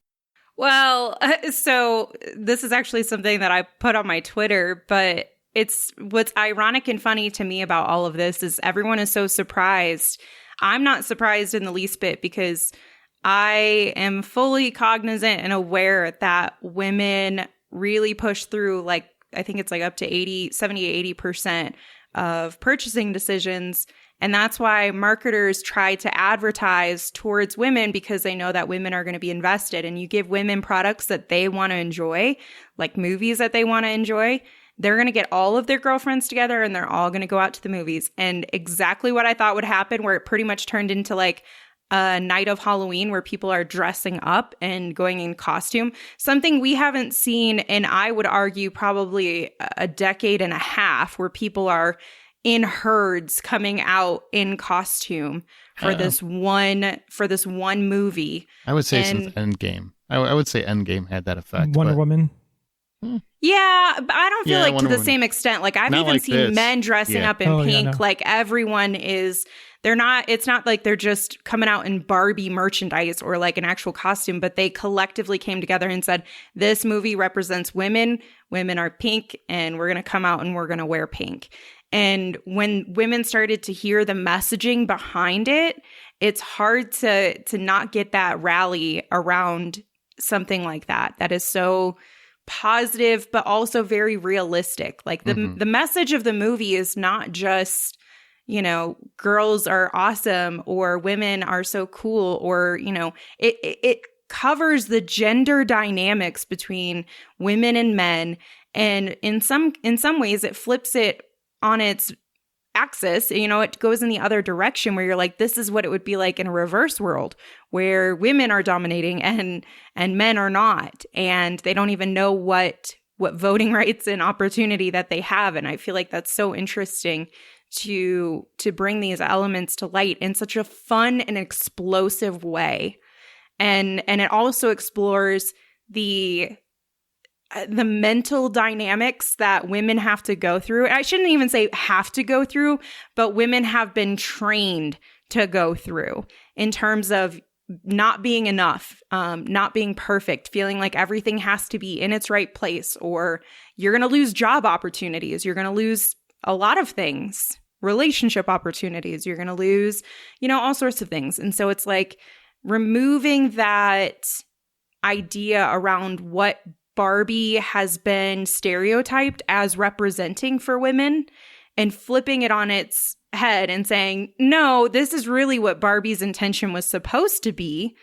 Well, so this is actually something that I put on my Twitter, but it's what's ironic and funny to me about all of this is everyone is so surprised. I'm not surprised in the least bit because I am fully cognizant and aware that women really push through, like, I think it's like up to 70, 80% of purchasing decisions. And that's why marketers try to advertise towards women because they know that women are going to be invested. And you give women products that they want to enjoy, like movies that they want to enjoy. They're going to get all of their girlfriends together and they're all going to go out to the movies. And exactly what I thought would happen, where it pretty much turned into like a night of Halloween where people are dressing up and going in costume. Something we haven't seen, and I would argue probably a decade and a half, where people are in herds coming out in costume for this one movie. I would say since Endgame. I would say Endgame had that effect. Wonder Woman. Yeah, but I don't feel like to the Wonder same extent. Like I've Not even like seen this. men dressing Yeah. up in pink. no. Like everyone is, it's not like they're just coming out in Barbie merchandise or like an actual costume, but they collectively came together and said, this movie represents women. Women are pink and we're going to come out and we're going to wear pink. And when women started to hear the messaging behind it, it's hard to not get that rally around something like that. That is so positive, but also very realistic. Like the message of the movie is not just, girls are awesome or women are so cool, or, it covers the gender dynamics between women and men. And in some ways it flips it on its axis. It goes in the other direction where you're like, this is what it would be like in a reverse world where women are dominating and men are not, and they don't even know what voting rights and opportunity that they have. And I feel like that's so interesting to bring these elements to light in such a fun and explosive way. And it also explores the mental dynamics that women have to go through. I shouldn't even say have to go through, but women have been trained to go through in terms of not being enough, not being perfect, feeling like everything has to be in its right place, or you're going to lose job opportunities. You're going to lose a lot of things, relationship opportunities. You're going to lose, all sorts of things. And so it's like removing that idea around what Barbie has been stereotyped as representing for women and flipping it on its head and saying, no, this is really what Barbie's intention was supposed to be.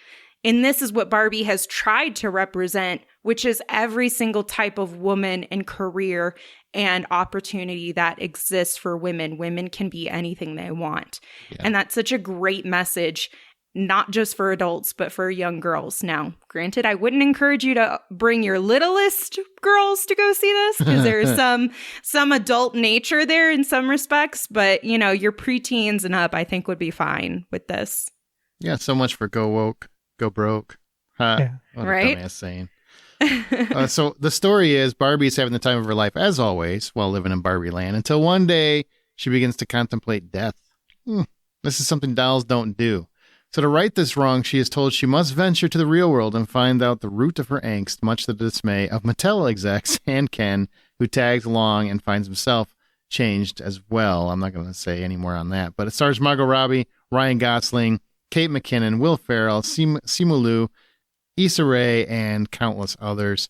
And this is what Barbie has tried to represent, which is every single type of woman and career and opportunity that exists for women. Women can be anything they want. Yeah. And that's such a great message, not just for adults, but for young girls. Now, granted, I wouldn't encourage you to bring your littlest girls to go see this because there's some adult nature there in some respects. But, you know, your preteens and up, I think, would be fine with this. Yeah, so much for go woke, go broke. Yeah. What a right? dumbass saying. So the story is Barbie's having the time of her life, as always, while living in Barbie land, until one day she begins to contemplate death. This is something dolls don't do. So to right this wrong, she is told she must venture to the real world and find out the root of her angst, much to the dismay of Mattel execs and Ken, who tags along and finds himself changed as well. I'm not going to say any more on that, but it stars Margot Robbie, Ryan Gosling, Kate McKinnon, Will Ferrell, Simu Liu, Issa Rae, and countless others.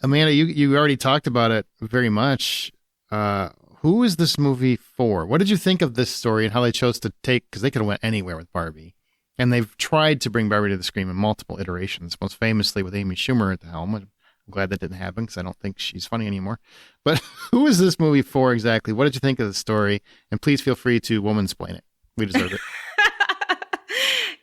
Amanda, you already talked about it very much. Who is this movie for? What did you think of this story and how they chose to take, because they could have went anywhere with Barbie. And they've tried to bring Barbie to the screen in multiple iterations, most famously with Amy Schumer at the helm. I'm glad that didn't happen because I don't think she's funny anymore. But who is this movie for exactly? What did you think of the story? And please feel free to womansplain it. We deserve it.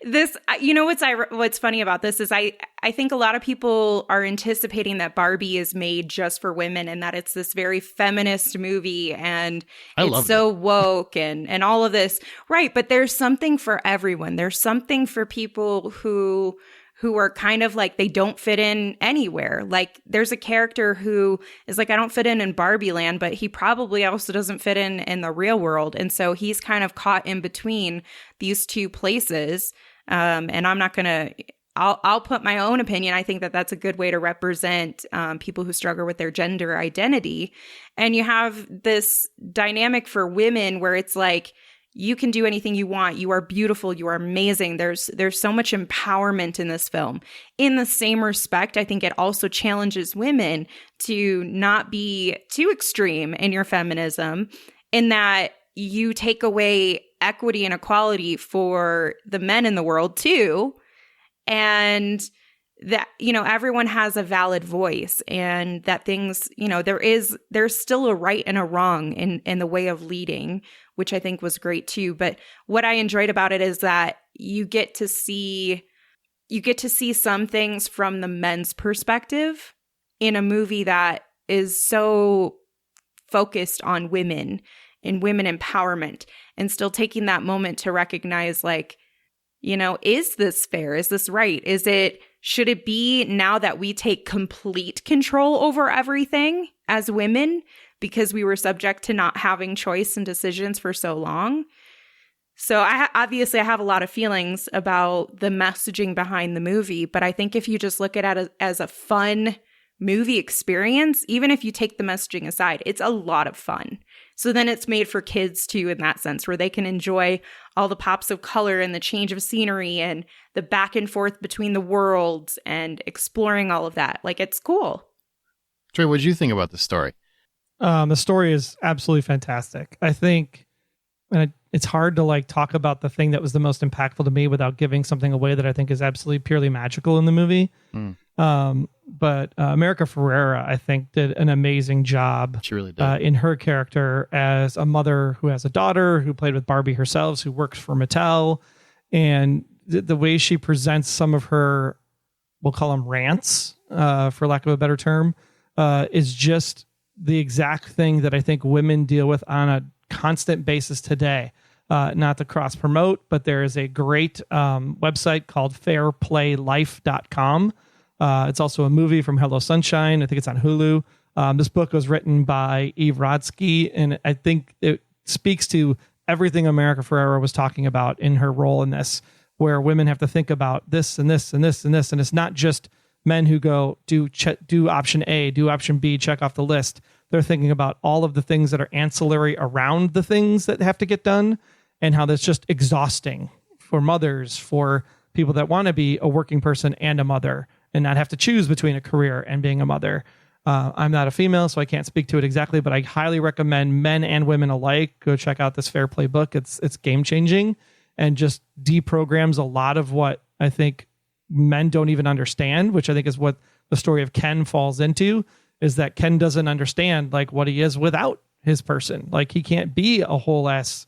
This, you know, what's funny about this is I think a lot of people are anticipating that Barbie is made just for women and that it's this very feminist movie and it's so woke and all of this. Right. But there's something for everyone. There's something for people who are kind of like they don't fit in anywhere. Like there's a character who is like, I don't fit in Barbie land, but he probably also doesn't fit in the real world. And so he's kind of caught in between these two places. And I'm not going to, I'll put my own opinion. I think that that's a good way to represent people who struggle with their gender identity. And you have this dynamic for women where it's like, you can do anything you want. You are beautiful. You are amazing. There's so much empowerment in this film. In the same respect, I think it also challenges women to not be too extreme in your feminism, in that you take away equity and equality for the men in the world too. And that, you know, everyone has a valid voice and that things, you know, there's still a right and a wrong in the way of leading, which I think was great too. But what I enjoyed about it is that you get to see some things from the men's perspective in a movie that is so focused on women and women empowerment, and still taking that moment to recognize, like, you know, is this fair? Is this right? Should it be now that we take complete control over everything as women because we were subject to not having choice and decisions for so long? So I have a lot of feelings about the messaging behind the movie, but I think if you just look at it as a fun movie experience, even if you take the messaging aside, it's a lot of fun. So then it's made for kids too, in that sense, where they can enjoy all the pops of color and the change of scenery and the back and forth between the worlds and exploring all of that. Like, it's cool. Trey, what did you think about the story? The story is absolutely fantastic. I think it's hard to like talk about the thing that was the most impactful to me without giving something away that I think is absolutely purely magical in the movie. But America Ferrera, I think, did an amazing job. She really did. In her character as a mother who has a daughter who played with Barbie herself, who works for Mattel. And the way she presents some of her, we'll call them rants, for lack of a better term, is just the exact thing that I think women deal with on a constant basis today. Not to cross promote, but there is a great website called fairplaylife.com. It's also a movie from Hello Sunshine. I think it's on Hulu. This book was written by Eve Rodsky, and I think it speaks to everything America Ferrera was talking about in her role in this, where women have to think about this and this and this and this. And it's not just men who go do option A, do option B, check off the list. They're thinking about all of the things that are ancillary around the things that have to get done, and how that's just exhausting for mothers, for people that want to be a working person and a mother and not have to choose between a career and being a mother. I'm not a female, so I can't speak to it exactly, but I highly recommend men and women alike go check out this Fair Play book. It's game changing and just deprograms a lot of what I think men don't even understand, which I think is what the story of Ken falls into, is that Ken doesn't understand like what he is without his person. Like he can't be a whole ass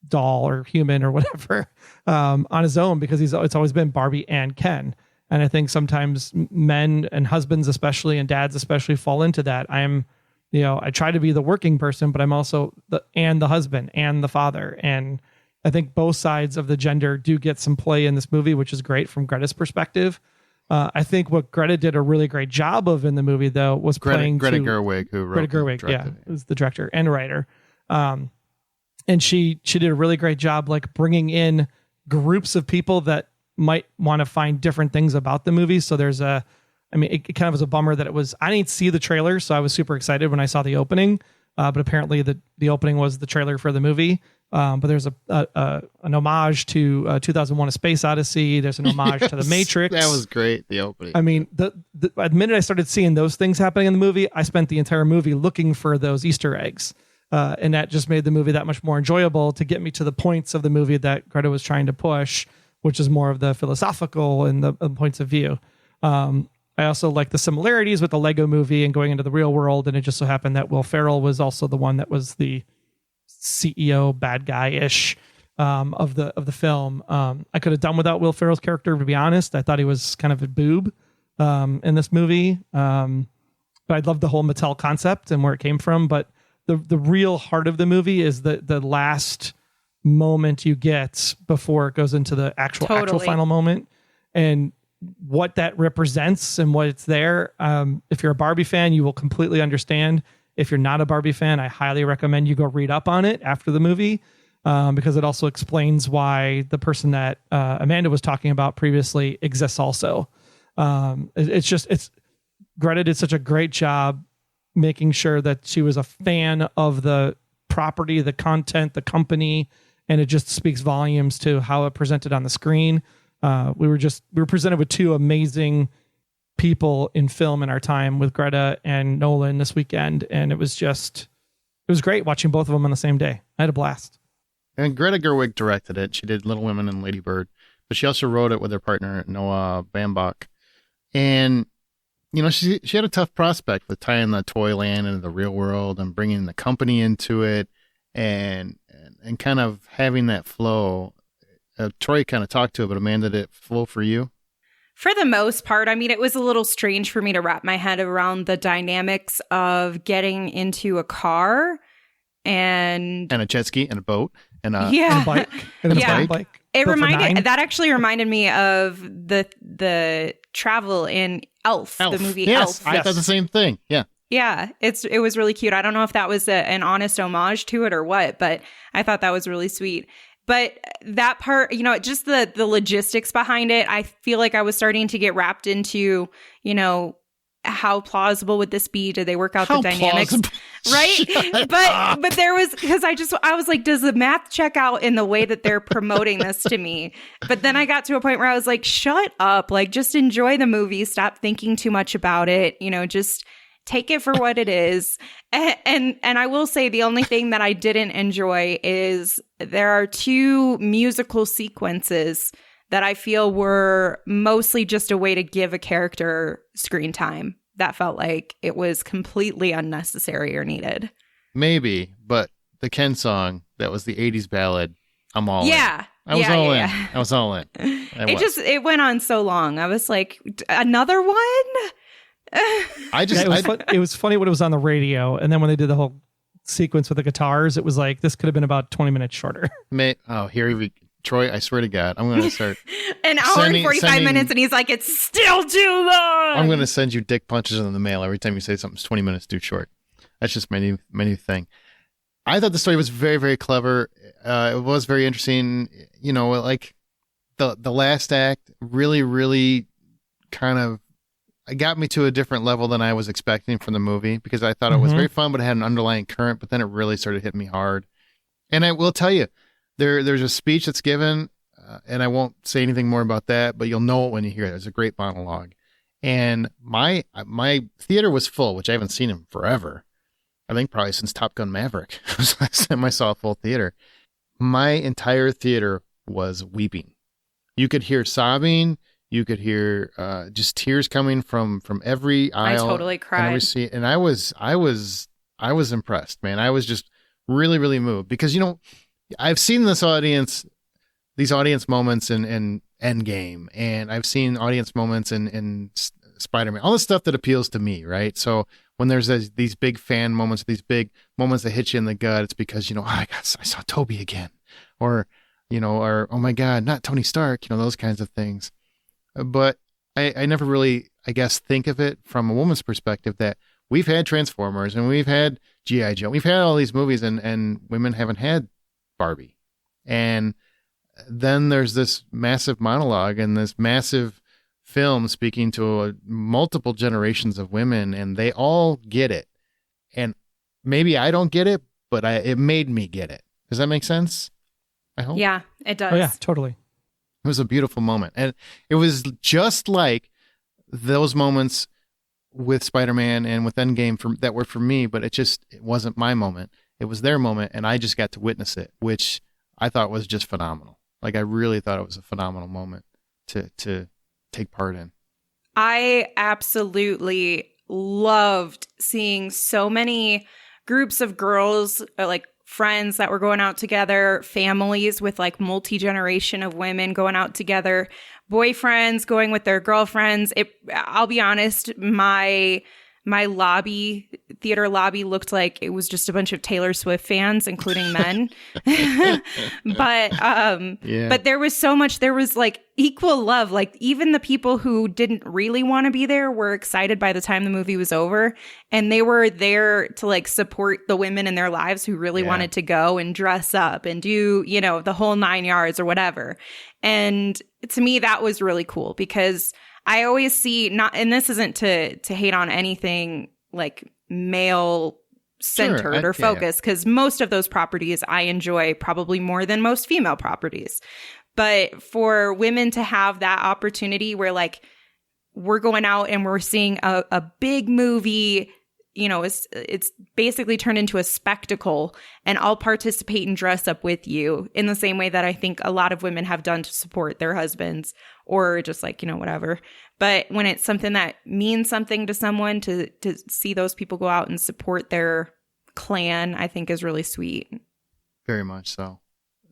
doll or human or whatever on his own, because it's always been Barbie and Ken. And I think sometimes men and husbands especially and dads especially fall into that. I try to be the working person, but I'm also the husband and the father. And I think both sides of the gender do get some play in this movie, which is great from Greta's perspective. I think what Greta did a really great job of in the movie, though, was playing Greta Gerwig, who wrote Greta Gerwig, was the director and writer. And she did a really great job, like bringing in groups of people that might want to find different things about the movie. So it kind of was a bummer that I didn't see the trailer, so I was super excited when I saw the opening. But apparently the opening was the trailer for the movie. But there's an homage to 2001: A Space Odyssey. There's an homage to The Matrix. That was great, the opening. I mean, the minute I started seeing those things happening in the movie, I spent the entire movie looking for those Easter eggs. And that just made the movie that much more enjoyable to get me to the points of the movie that Greta was trying to push, which is more of the philosophical and the points of view. I also like the similarities with the Lego movie and going into the real world. And it just so happened that Will Ferrell was also the one that was the CEO bad guy-ish of the film. I could have done without Will Ferrell's character, to be honest. I thought he was kind of a boob in this movie. But I love the whole Mattel concept and where it came from. But the real heart of the movie is the last moment you get before it goes into the actual final moment, and what that represents and what it's there. If you're a Barbie fan, you will completely understand. If you're not a Barbie fan, I highly recommend you go read up on it after the movie, because it also explains why the person that Amanda was talking about previously exists also. Greta did such a great job making sure that she was a fan of the property, the content, the company, and it just speaks volumes to how it presented on the screen. We were presented with two amazing people in film in our time with Greta and Nolan this weekend, and it was great watching both of them on the same day. I had a blast. And Greta Gerwig directed it. She did Little Women and Lady Bird, but she also wrote it with her partner Noah Baumbach. And she had a tough prospect with tying the toy land into the real world and bringing the company into it, and kind of having that flow. Troy kind of talked to it, but Amanda, did it flow for you? For the most part, I mean, it was a little strange for me to wrap my head around the dynamics of getting into a car and a jet ski and a boat and a bike. Bike. That actually reminded me of the travel in Elf, the movie Elf. I thought the same thing. Yeah. Yeah, it was really cute. I don't know if that was an honest homage to it or what, but I thought that was really sweet. But that part, just the logistics behind it, I feel like I was starting to get wrapped into, how plausible would this be? Did they work out the dynamics? Plausible. Right? But there was, because I was like, does the math check out in the way that they're promoting this to me? But then I got to a point where I was like, shut up. Like, just enjoy the movie. Stop thinking too much about it. Just take it for what it is. And I will say the only thing that I didn't enjoy is there are two musical sequences that I feel were mostly just a way to give a character screen time. That felt like it was completely unnecessary or needed. Maybe, but the Ken song, that was the 80s ballad, I'm all in. I was all in. It went on so long. I was like, another one? It was funny when it was on the radio, and then when they did the whole sequence with the guitars, it was like, this could have been about 20 minutes shorter. Troy, I swear to God, I'm going to start an hour and 45 minutes, and he's like, it's still too long. I'm going to send you dick punches in the mail every time you say something's 20 minutes too short. That's just my new thing. I thought the story was very, very clever. It was very interesting. Like the last act really, really kind of got me to a different level than I was expecting from the movie, because I thought it was very fun, but it had an underlying current, but then it really started hitting me hard. And I will tell you, there's a speech that's given, and I won't say anything more about that, but you'll know it when you hear it. There's a great monologue. And my theater was full, which I haven't seen in forever. I think probably since Top Gun Maverick was the last time I saw a full theater. My entire theater was weeping. You could hear sobbing. You could hear just tears coming from every aisle. I totally cried. And every seat. And I was impressed, man. I was just really, really moved because, I've seen these audience moments in Endgame, and I've seen audience moments in Spider-Man, all the stuff that appeals to me, right? So when there's these big fan moments, these big moments that hit you in the gut, it's because, I saw Toby again, or oh my God, not Tony Stark, those kinds of things. But I never really, I guess, think of it from a woman's perspective that we've had Transformers and we've had G.I. Joe. We've had all these movies and women haven't had Barbie. And then there's this massive monologue and this massive film speaking to multiple generations of women, and they all get it. And maybe I don't get it, but it made me get it. Does that make sense? I hope. Yeah, it does. Oh yeah, totally. It was a beautiful moment. And it was just like those moments with Spider-Man and with Endgame that were for me, but it wasn't my moment. It was their moment, and I just got to witness it, which I thought was just phenomenal. Like, I really thought it was a phenomenal moment to take part in. I absolutely loved seeing so many groups of girls, like friends that were going out together, families with like multi-generation of women going out together, boyfriends going with their girlfriends. I'll be honest, my theater lobby looked like it was just a bunch of Taylor Swift fans, including men. But there was like equal love. Like, even the people who didn't really want to be there were excited by the time the movie was over. And they were there to like support the women in their lives who really wanted to go and dress up and do, the whole 9 yards or whatever. And to me, that was really cool because I always see and this isn't to hate on anything like male centered or focused, because most of those properties I enjoy probably more than most female properties. But for women to have that opportunity where like we're going out and we're seeing a big movie, it's basically turned into a spectacle, and I'll participate and dress up with you in the same way that I think a lot of women have done to support their husbands or just like, whatever. But when it's something that means something to someone, to see those people go out and support their clan, I think is really sweet. Very much so.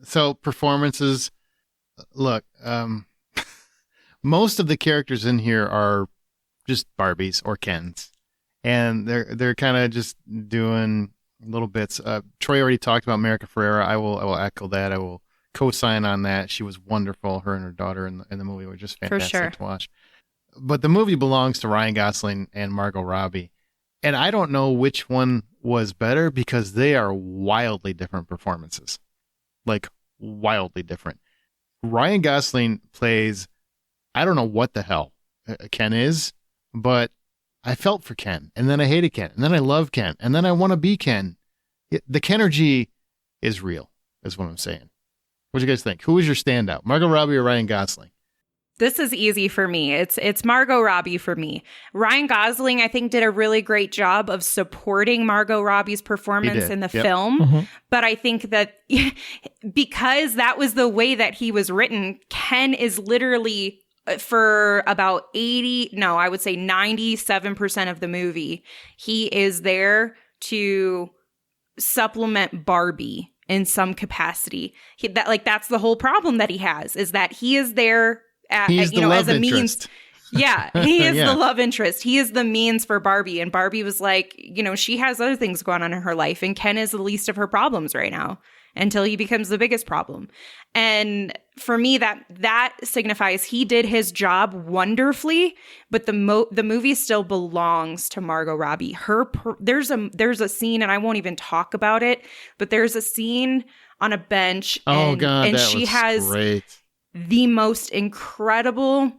So performances, look, most of the characters in here are just Barbies or Kens. And they're kind of just doing little bits. Troy already talked about America Ferrera. I will echo that. I will co-sign on that. She was wonderful. Her and her daughter in the movie were just fantastic to watch. But the movie belongs to Ryan Gosling and Margot Robbie. And I don't know which one was better because they are wildly different performances. Like, wildly different. Ryan Gosling plays, I don't know what the hell Ken is, but I felt for Ken, and then I hated Ken, and then I love Ken, and then I want to be Ken. The Kenergy is real, is what I'm saying. What do you guys think? Who is your standout, Margot Robbie or Ryan Gosling? This is easy for me. It's Margot Robbie for me. Ryan Gosling, I think, did a really great job of supporting Margot Robbie's performance in the film. Mm-hmm. But I think that because that was the way that he was written, Ken is literally, for about 97% of the movie, he is there to supplement Barbie in some capacity. That's the whole problem that he has, is that he is there as a means. Yeah, he is the love interest. He is the means for Barbie. And Barbie was like, she has other things going on in her life, and Ken is the least of her problems right now until he becomes the biggest problem. And for me, that signifies he did his job wonderfully, but the movie still belongs to Margot Robbie. There's a scene, and I won't even talk about it, but there's a scene on a bench, and she has great. The most incredible.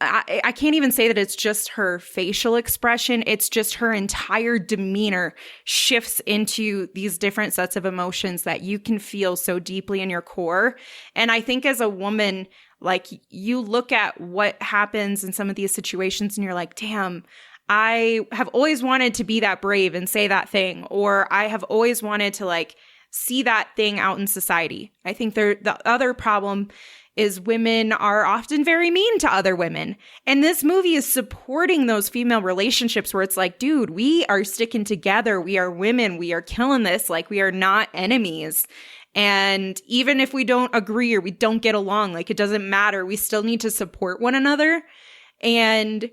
I can't even say that it's just her facial expression. It's just her entire demeanor shifts into these different sets of emotions that you can feel so deeply in your core. And I think as a woman, like, you look at what happens in some of these situations and you're like, damn, I have always wanted to be that brave and say that thing, or I have always wanted to like see that thing out in society. I think the other problem is women are often very mean to other women. And this movie is supporting those female relationships where it's like, dude, we are sticking together. We are women. We are killing this. Like, we are not enemies. And even if we don't agree or we don't get along, like, it doesn't matter. We still need to support one another. And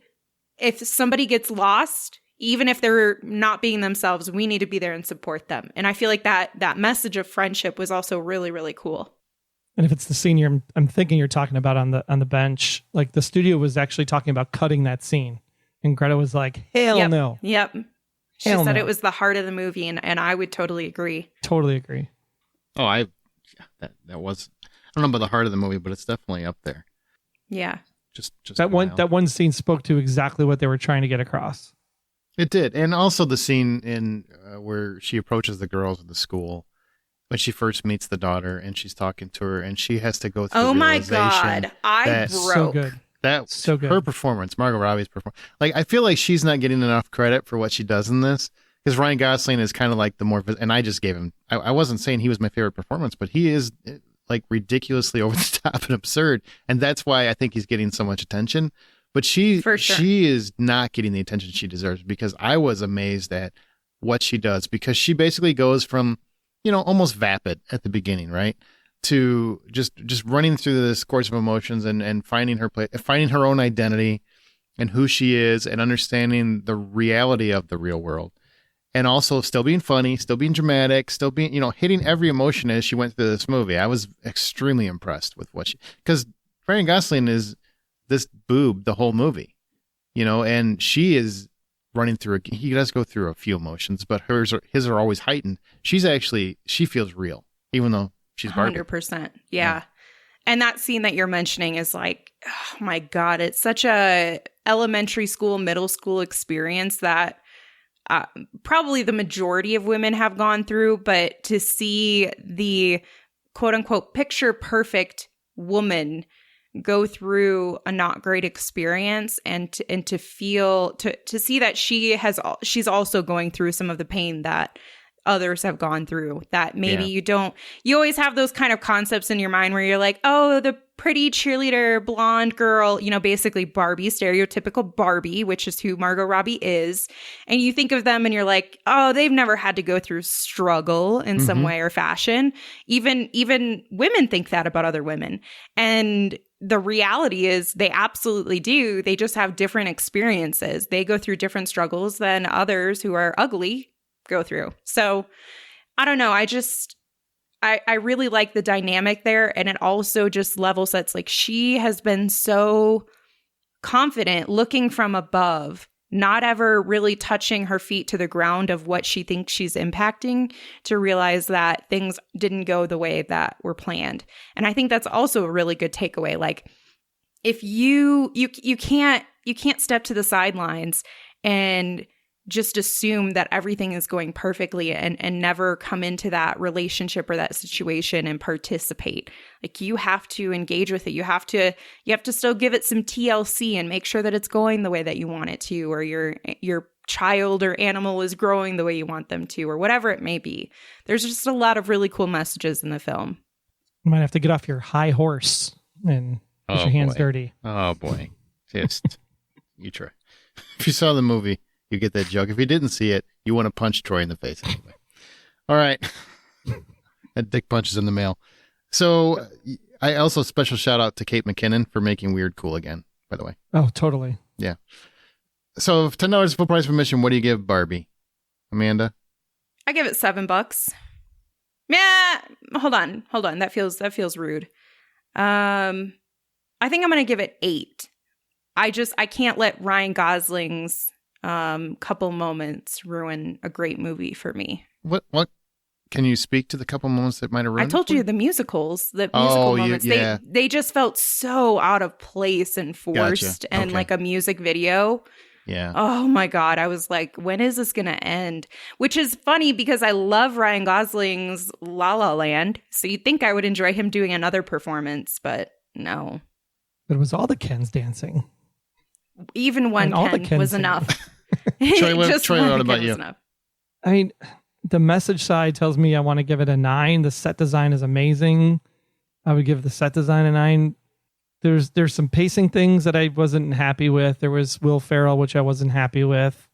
if somebody gets lost, even if they're not being themselves, we need to be there and support them. And I feel like that message of friendship was also really, really cool. And if it's the scene I'm thinking you're talking about on the bench, like the studio was actually talking about cutting that scene, and Greta was like, "Hell no!" Yep. She said it was the heart of the movie, and I would totally agree. Totally agree. Oh, that was, I don't know about the heart of the movie, but it's definitely up there. Yeah. Just that one scene spoke to exactly what they were trying to get across. It did, and also the scene in where she approaches the girls at the school when she first meets the daughter, and she's talking to her, and she has to go through. Oh the my realization God, I that- broke. So good. That's So good. her performance, Margot Robbie's performance. Like, I feel like she's not getting enough credit for what she does in this, because Ryan Gosling is kind of like the more, and I just gave him, I wasn't saying he was my favorite performance, but he is like ridiculously over the top and absurd, and that's why I think he's getting so much attention. But For sure. she is not getting the attention she deserves, because I was amazed at what she does, because she basically goes from, almost vapid at the beginning, right, to just running through this course of emotions and finding her place, finding her own identity and who she is, and understanding the reality of the real world, and also still being funny, still being dramatic, still being, hitting every emotion as she went through this movie. I was extremely impressed with because Ryan Gosling is this boob the whole movie, and she is running through, he does go through a few emotions, but his are always heightened. She feels real, even though she's Barbie. 100%. Yeah. And that scene that you're mentioning is like, oh my God, it's such a elementary school, middle school experience that probably the majority of women have gone through, but to see the quote unquote picture perfect woman go through a not great experience, and to feel to see that she's also going through some of the pain that others have gone through, that maybe you always have those kind of concepts in your mind where you're like, oh, the pretty cheerleader blonde girl, basically Barbie, stereotypical Barbie, which is who Margot Robbie is. And you think of them and you're like, oh, they've never had to go through struggle in some way or fashion. Even women think that about other women. And the reality is they absolutely do. They just have different experiences. They go through different struggles than others who are ugly go through. So I don't know. I really like the dynamic there. And it also just level sets, like, she has been so confident looking from above, not ever really touching her feet to the ground of what she thinks she's impacting, to realize that things didn't go the way that were planned. And I think that's also a really good takeaway. Like, if you can't step to the sidelines and just assume that everything is going perfectly and never come into that relationship or that situation and participate. Like, you have to engage with it. You have to still give it some TLC and make sure that it's going the way that you want it to, or your child or animal is growing the way you want them to, or whatever it may be. There's just a lot of really cool messages in the film. You might have to get off your high horse and get your hands dirty. Oh boy. Just, you try. If you saw the movie, you get that joke. If you didn't see it, you want to punch Troy in the face anyway. All right. That dick punch is in the mail. So I also special shout out to Kate McKinnon for making Weird cool again, by the way. Oh, totally. Yeah. So $10 full price admission, what do you give Barbie? Amanda? I give it $7. Yeah. Hold on. That feels rude. I think I'm going to give it 8. I can't let Ryan Gosling's couple moments ruin a great movie for me. What can you speak to the couple moments that might have ruined? I told you the musicals, moments. Yeah. They just felt so out of place and forced, and like a music video. Yeah. Oh my God. I was like, when is this going to end? Which is funny because I love Ryan Gosling's La La Land. So you'd think I would enjoy him doing another performance, but no. But it was all the Kens dancing. Even one Ken was enough. Troy, what about you? Enough. I mean, the message side tells me I want to give it a 9. The set design is amazing. I would give the set design a 9. There's some pacing things that I wasn't happy with. There was Will Ferrell, which I wasn't happy with.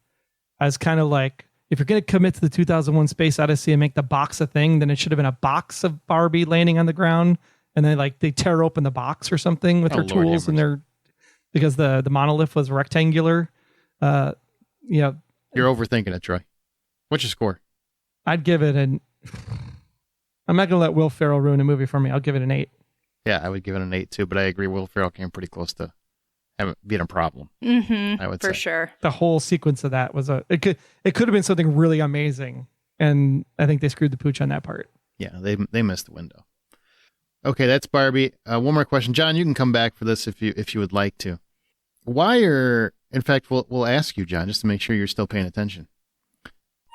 I was kind of like, if you're going to commit to the 2001 Space Odyssey and make the box a thing, then it should have been a box of Barbie landing on the ground, and then like they tear open the box or something with their tools and their, because the monolith was rectangular. You're overthinking it, Troy. What's your score? I'd give it I'm not going to let Will Ferrell ruin a movie for me. I'll give it an 8. Yeah, I would give it an 8 too, but I agree. Will Ferrell came pretty close to being a problem. Mm-hmm, I would for say. sure. The whole sequence of that was it could have been something really amazing, and I think they screwed the pooch on that part. Yeah, they missed the window. Okay, that's Barbie. One more question, John. You can come back for this if you would like to. In fact, we'll ask you, John, just to make sure you're still paying attention.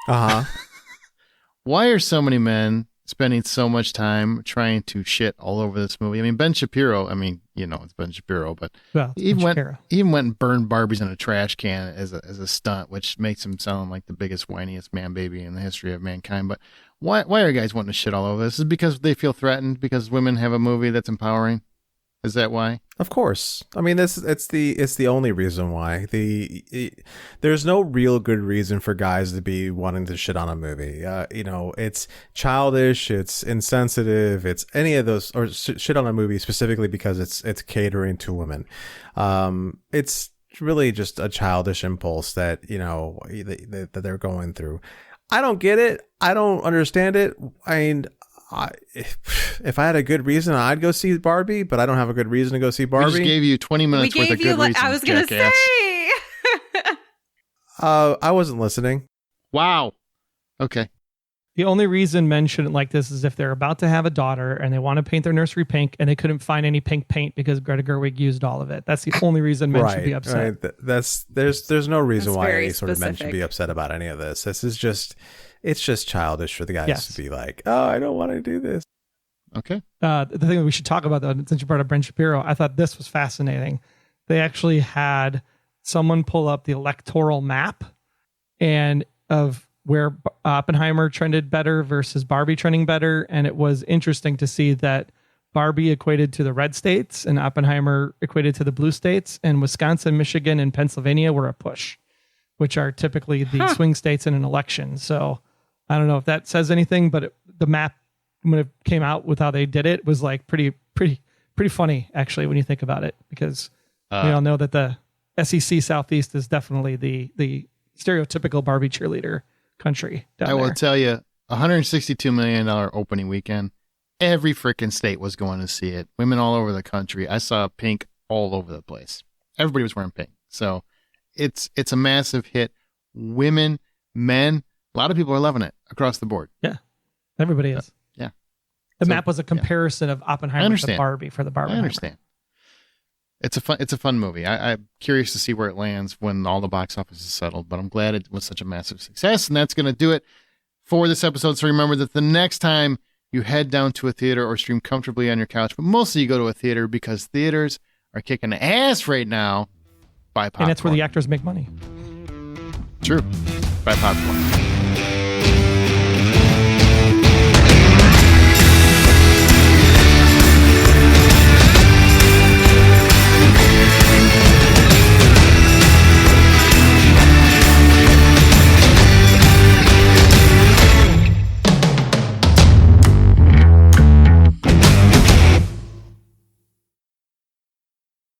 Why are so many men spending so much time trying to shit all over this movie? I mean, Ben Shapiro, it's Ben Shapiro, but he went and burned Barbies in a trash can as a stunt, which makes him sound like the biggest, whiniest man baby in the history of mankind. But why are guys wanting to shit all over this? Is it because they feel threatened because women have a movie that's empowering? Is that why? Of course. I mean, it's the only reason why. There's no real good reason for guys to be wanting to shit on a movie. It's childish, it's insensitive, it's any of those, or shit on a movie specifically because it's catering to women. It's really just a childish impulse that that they're going through. I don't get it. I don't understand it. If I had a good reason, I'd go see Barbie, but I don't have a good reason to go see Barbie. We just gave you 20 minutes worth of good reasons, I was going to say. I wasn't listening. Wow. Okay. The only reason men shouldn't like this is if they're about to have a daughter and they want to paint their nursery pink and they couldn't find any pink paint because Greta Gerwig used all of it. That's the only reason men should be upset. Right. There's no reason why any sort of men should be upset about any of this. It's just childish for the guys to be like, oh, I don't want to do this. Okay. The thing that we should talk about, though, since you brought up Ben Shapiro, I thought this was fascinating. They actually had someone pull up the electoral map and of where Oppenheimer trended better versus Barbie trending better. And it was interesting to see that Barbie equated to the red states and Oppenheimer equated to the blue states, and Wisconsin, Michigan, and Pennsylvania were a push, which are typically the swing states in an election. So I don't know if that says anything, but the map, when it came out with how they did it, was like pretty funny, actually, when you think about it, because we all know that the SEC Southeast is definitely the stereotypical Barbie cheerleader country down there. I will tell you, $162 million opening weekend, every freaking state was going to see it. Women all over the country. I saw pink all over the place. Everybody was wearing pink. So it's a massive hit. Women, men, a lot of people are loving it across the board. Yeah, everybody is. Yeah. The map was a comparison of Oppenheimer to Barbie for the Barbie. I understand. It's a fun movie. I'm curious to see where it lands when all the box office is settled, but I'm glad it was such a massive success, and that's going to do it for this episode. So remember that the next time you head down to a theater or stream comfortably on your couch, but mostly you go to a theater because theaters are kicking ass right now. Buy popcorn. And that's where the actors make money. True. Buy popcorn.